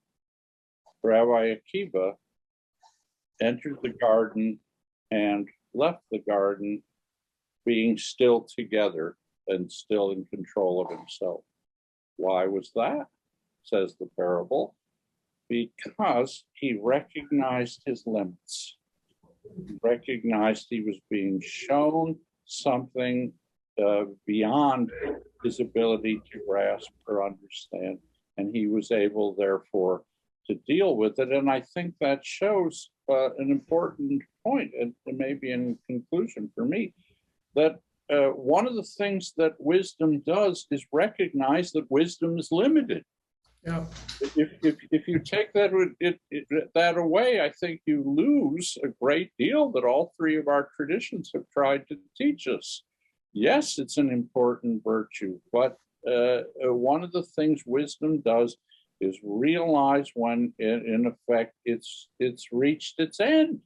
Rabbi Akiva, entered the garden and left the garden being still together and still in control of himself. Why was that? Says the parable. Because he recognized his limits. He recognized he was being shown something beyond his ability to grasp or understand. And he was able, therefore, to deal with it. And I think that shows an important point, and maybe in conclusion for me, that one of the things that wisdom does is recognize that wisdom is limited. Yeah. If you take that away, I think you lose a great deal that all 3 of our traditions have tried to teach us. Yes, it's an important virtue, but one of the things wisdom does is realize when, in effect, it's reached its end,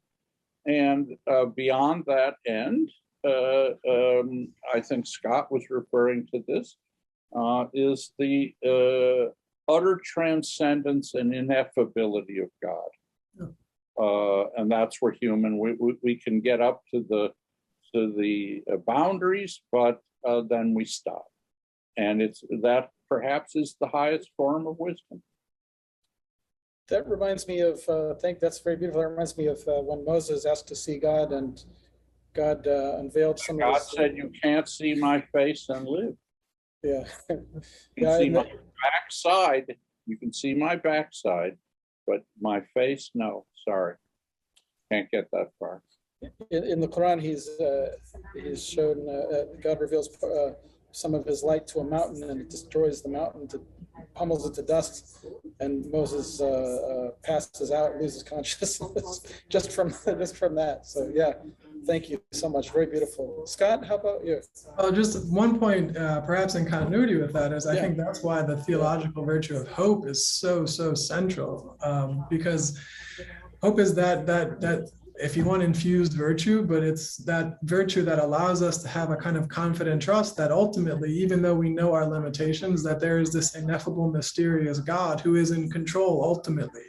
and beyond that end, I think Scott was referring to this, is the utter transcendence and ineffability of God. And that's where we can get up to the boundaries, but then we stop. And it's that perhaps is the highest form of wisdom. That reminds me of, I think that's very beautiful. That reminds me of when Moses asked to see God, and God unveiled some God of his... said, "You can't see my face and live." Yeah. You can see my backside. You can see my backside, but my face, no, sorry. Can't get that far. In the Quran, he's shown, God reveals some of his light to a mountain, and it destroys the mountain, pummels it to dust, and Moses passes out, loses consciousness just from that. So yeah, thank you so much. Very beautiful. Scott, how about you? Oh, just one point, perhaps in continuity with that, is I think that's why the theological virtue of hope is so central, because hope is that if you want infused virtue, but it's that virtue that allows us to have a kind of confident trust that ultimately, even though we know our limitations, that there is this ineffable, mysterious God who is in control ultimately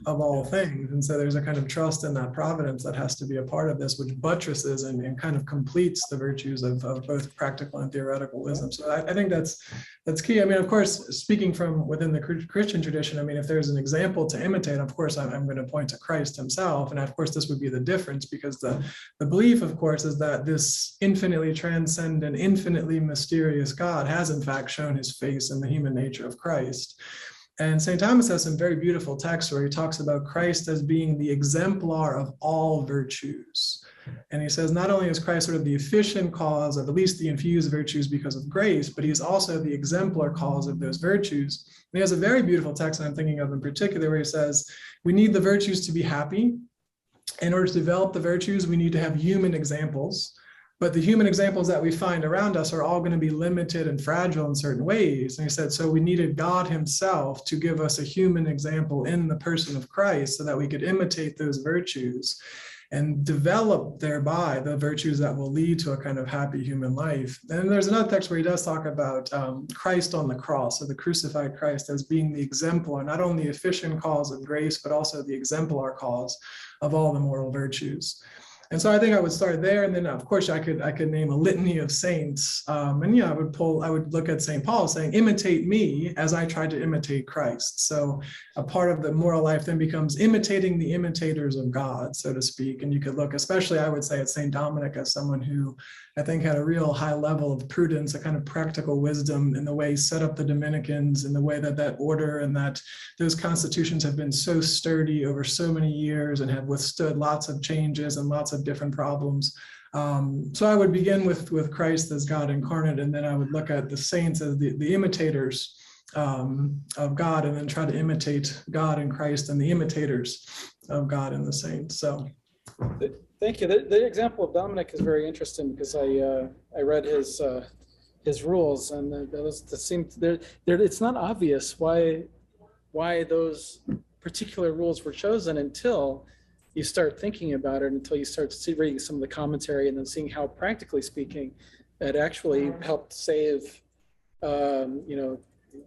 of all things. And so there's a kind of trust in that providence that has to be a part of this, which buttresses and kind of completes the virtues of both practical and theoretical wisdom. So I think that's key. I mean, of course, speaking from within the Christian tradition, I mean, if there's an example to imitate, of course, I'm going to point to Christ himself. And of course, this would be the difference, because the belief, of course, is that this infinitely transcendent, infinitely mysterious God has in fact shown his face in the human nature of Christ. And St. Thomas has some very beautiful texts where he talks about Christ as being the exemplar of all virtues. And he says, not only is Christ sort of the efficient cause of at least the infused virtues because of grace, but he's also the exemplar cause of those virtues. And he has a very beautiful text that I'm thinking of in particular, where he says, we need the virtues to be happy. In order to develop the virtues, we need to have human examples. But the human examples that we find around us are all going to be limited and fragile in certain ways. And he said, so we needed God himself to give us a human example in the person of Christ so that we could imitate those virtues and develop thereby the virtues that will lead to a kind of happy human life. And there's another text where he does talk about Christ on the cross, so the crucified Christ as being the exemplar, not only the efficient cause of grace, but also the exemplar cause of all the moral virtues. And so I think I would start there, and then of course I could name a litany of saints, and yeah, I would look at St. Paul saying, "Imitate me as I tried to imitate Christ." So a part of the moral life then becomes imitating the imitators of God, so to speak. And you could look, especially I would say, at St. Dominic as someone who I think had a real high level of prudence, a kind of practical wisdom in the way he set up the Dominicans, in the way that order and that those constitutions have been so sturdy over so many years and have withstood lots of changes and lots of different problems. So I would begin with Christ as God incarnate, and then I would look at the saints as the imitators of God, and then try to imitate God in Christ and the imitators of God in the saints. So, thank you. The example of Dominic is very interesting because I read his rules, and it's not obvious why those particular rules were chosen until you start thinking about it, until you start reading some of the commentary and then seeing how, practically speaking, it actually helped save,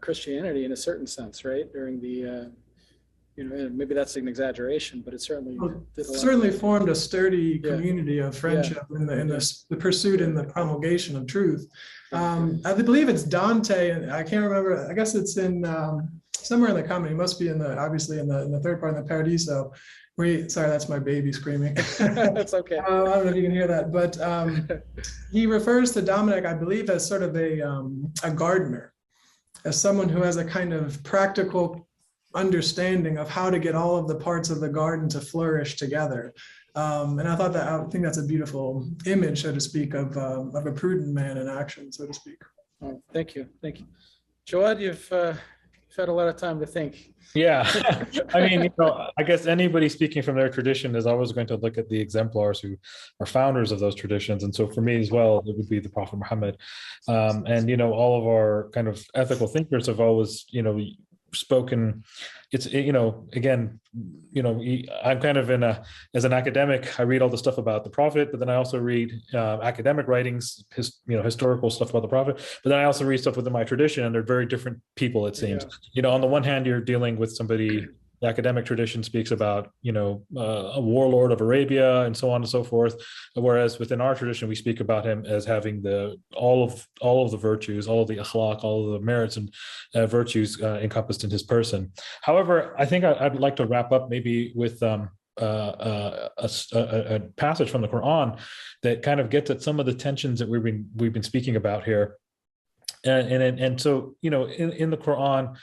Christianity in a certain sense, right? During the, maybe that's an exaggeration, but it certainly formed a sturdy community of friendship in the pursuit and the promulgation of truth. I believe it's Dante, and I can't remember. I guess it's in somewhere in the comedy. It must be obviously in the third part in the Paradiso. Sorry, that's my baby screaming. That's okay. I don't know if you can hear that, but he refers to Dominic, I believe, as sort of a gardener, as someone who has a kind of practical understanding of how to get all of the parts of the garden to flourish together. And I think that's a beautiful image, so to speak, of a prudent man in action, so to speak. Oh, thank you. Jawad, you've had a lot of time to think. Yeah. I mean, I guess anybody speaking from their tradition is always going to look at the exemplars who are founders of those traditions. And so for me as well, it would be the Prophet Muhammad. And, all of our kind of ethical thinkers have always, spoken. Again, I'm kind of as an academic, I read all the stuff about the Prophet, but then I also read academic writings, historical stuff about the Prophet, but then I also read stuff within my tradition, and they're very different people, it seems. On the one hand, you're dealing with somebody. The academic tradition speaks about, a warlord of Arabia and so on and so forth. Whereas within our tradition, we speak about him as having all of the virtues, all of the akhlaq, all of the merits and virtues encompassed in his person. However, I think I'd like to wrap up maybe with a passage from the Quran that kind of gets at some of the tensions that we've been speaking about here. And so, in the Quran,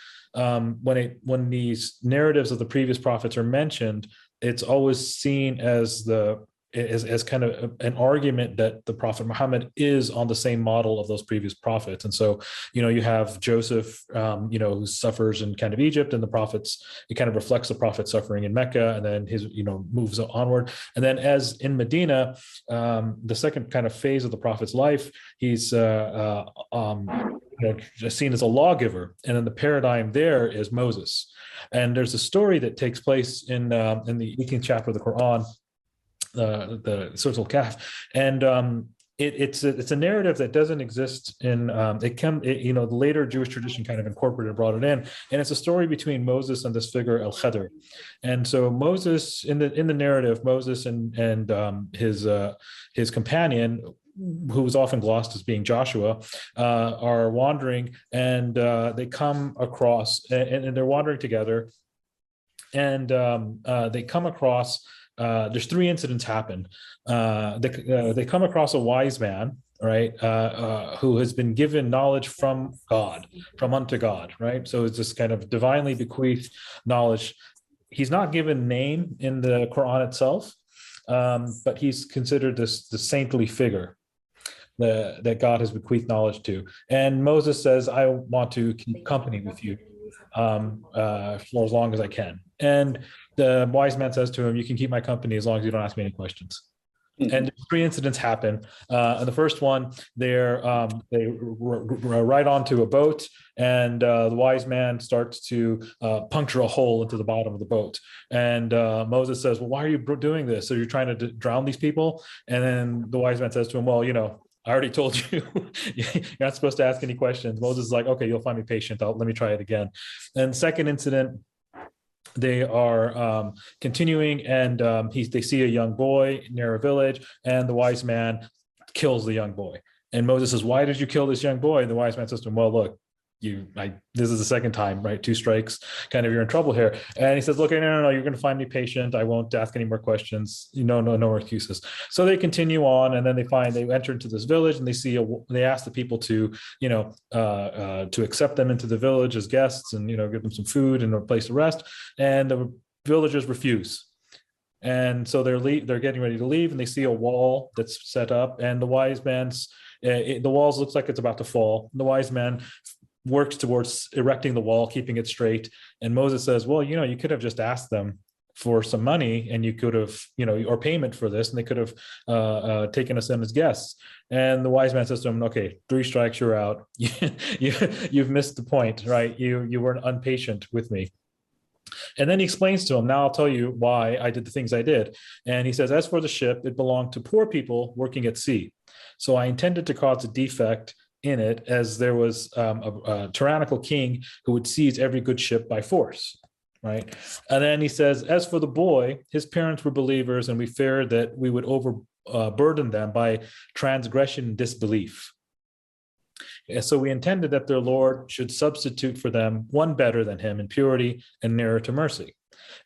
when these narratives of the previous prophets are mentioned, it's always seen as kind of an argument that the Prophet Muhammad is on the same model of those previous prophets. And so, you have Joseph, who suffers in kind of Egypt, and it kind of reflects the prophet's suffering in Mecca, and then his, moves onward. And then as in Medina, the second kind of phase of the prophet's life, he's, seen as a lawgiver. And then the paradigm there is Moses. And there's a story that takes place in the 18th chapter of the Quran, the Surah Al-Kahf, and it's a narrative that doesn't exist in the later Jewish tradition kind of incorporated and brought it in, and it's a story between Moses and this figure Al-Khidr. And so Moses, in the narrative, Moses and his companion, who was often glossed as being Joshua, are wandering, and they come across, and they're wandering together, and they come across. There's three incidents happen. They come across a wise man, right, who has been given knowledge from God, from unto God, right? So it's this kind of divinely bequeathed knowledge. He's not given name in the Quran itself, but he's considered this saintly figure that God has bequeathed knowledge to. And Moses says, I want to keep company with you for as long as I can. And the wise man says to him, you can keep my company as long as you don't ask me any questions. Mm-hmm. And three incidents happen. And the first one, they ride onto a boat, and the wise man starts to puncture a hole into the bottom of the boat. And Moses says, well, why are you doing this? So you're trying to drown these people? And then the wise man says to him, well, I already told you, you're not supposed to ask any questions. Moses is like, okay, you'll find me patient. Let me try it again. And second incident, they are continuing, and they see a young boy near a village, and the wise man kills the young boy. And Moses says, "Why did you kill this young boy?" And the wise man says to him, "Well, look, this is the second time, right? 2 strikes, kind of, you're in trouble here." And he says, "Look, no, you're going to find me patient. I won't ask any more questions. No more excuses." So they continue on, and then they enter into this village, and they ask the people to, to accept them into the village as guests, and give them some food and a place to rest. And the villagers refuse. And so they're getting ready to leave, and they see a wall that's set up, and the wise man's the walls looks like it's about to fall. The wise man works towards erecting the wall, keeping it straight. And Moses says, "Well, you could have just asked them for some money, and you could have, or payment for this, and they could have taken us in as guests." And the wise man says to him, "Okay, 3 strikes, you're out. You've missed the point, right? You were impatient with me." And then he explains to him, "Now I'll tell you why I did the things I did." And he says, "As for the ship, it belonged to poor people working at sea. So I intended to cause a defect in it, as there was a tyrannical king who would seize every good ship by force." Right. And then he says, "As for the boy, his parents were believers, and we feared that we would overburden them by transgression and disbelief. And so we intended that their Lord should substitute for them one better than him in purity and nearer to mercy.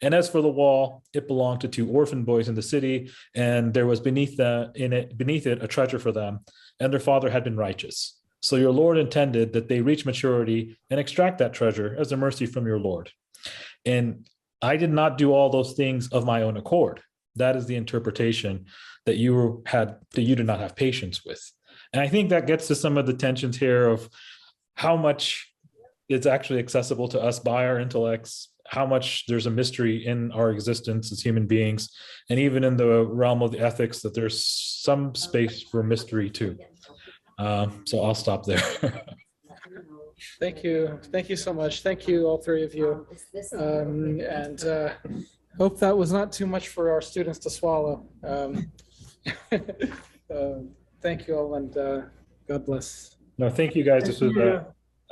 And as for the wall, it belonged to 2 orphan boys in the city, and there was beneath it a treasure for them, and their father had been righteous. So your Lord intended that they reach maturity and extract that treasure as a mercy from your Lord. And I did not do all those things of my own accord. That is the interpretation that you did not have patience with." And I think that gets to some of the tensions here of how much it's actually accessible to us by our intellects, how much there's a mystery in our existence as human beings, and even in the realm of the ethics, that there's some space for mystery too. So I'll stop there. Thank you. Thank you so much. Thank you, all 3 of you. And hope that was not too much for our students to swallow. Thank you all, and God bless. No, thank you guys. This was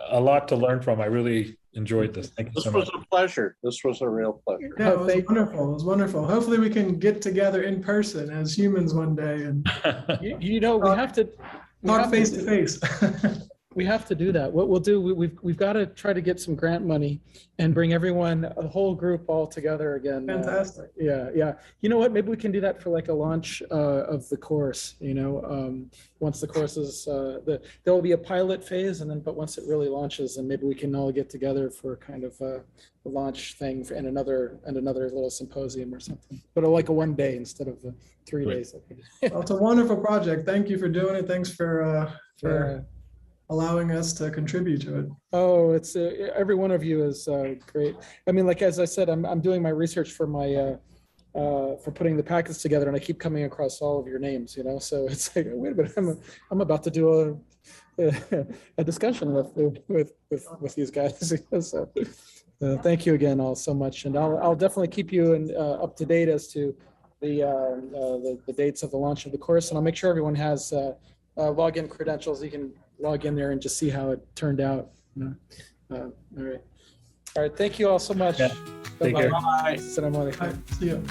a lot to learn from. I really enjoyed this. Thank you so much. This was a pleasure. This was a real pleasure. Yeah, it was wonderful. It was wonderful. Hopefully we can get together in person as humans one day and we have to talk face to face. We have to do that. What we'll do, we've got to try to get some grant money and bring everyone, a whole group, all together again. Fantastic. Yeah. You know what? Maybe we can do that for like a launch of the course. Once the course is, there will be a pilot phase, but once it really launches, and maybe we can all get together for kind of a launch thing and another little symposium or something. But like a 1 day instead of 3 days. Well, it's a wonderful project. Thank you for doing it. Thanks for allowing us to contribute to it. Oh, it's every one of you is great. I mean, like, as I said, I'm doing my research for my for putting the packets together, and I keep coming across all of your names, so it's like, wait a minute, I'm about to do a discussion with these guys. So thank you again all so much, and I'll definitely keep you up to date as to the dates of the launch of the course, and I'll make sure everyone has login credentials. You can log in there and just see how it turned out. All right. Thank you all so much. Yeah. Take care. Bye. Assalamu alaikum. Bye. See you.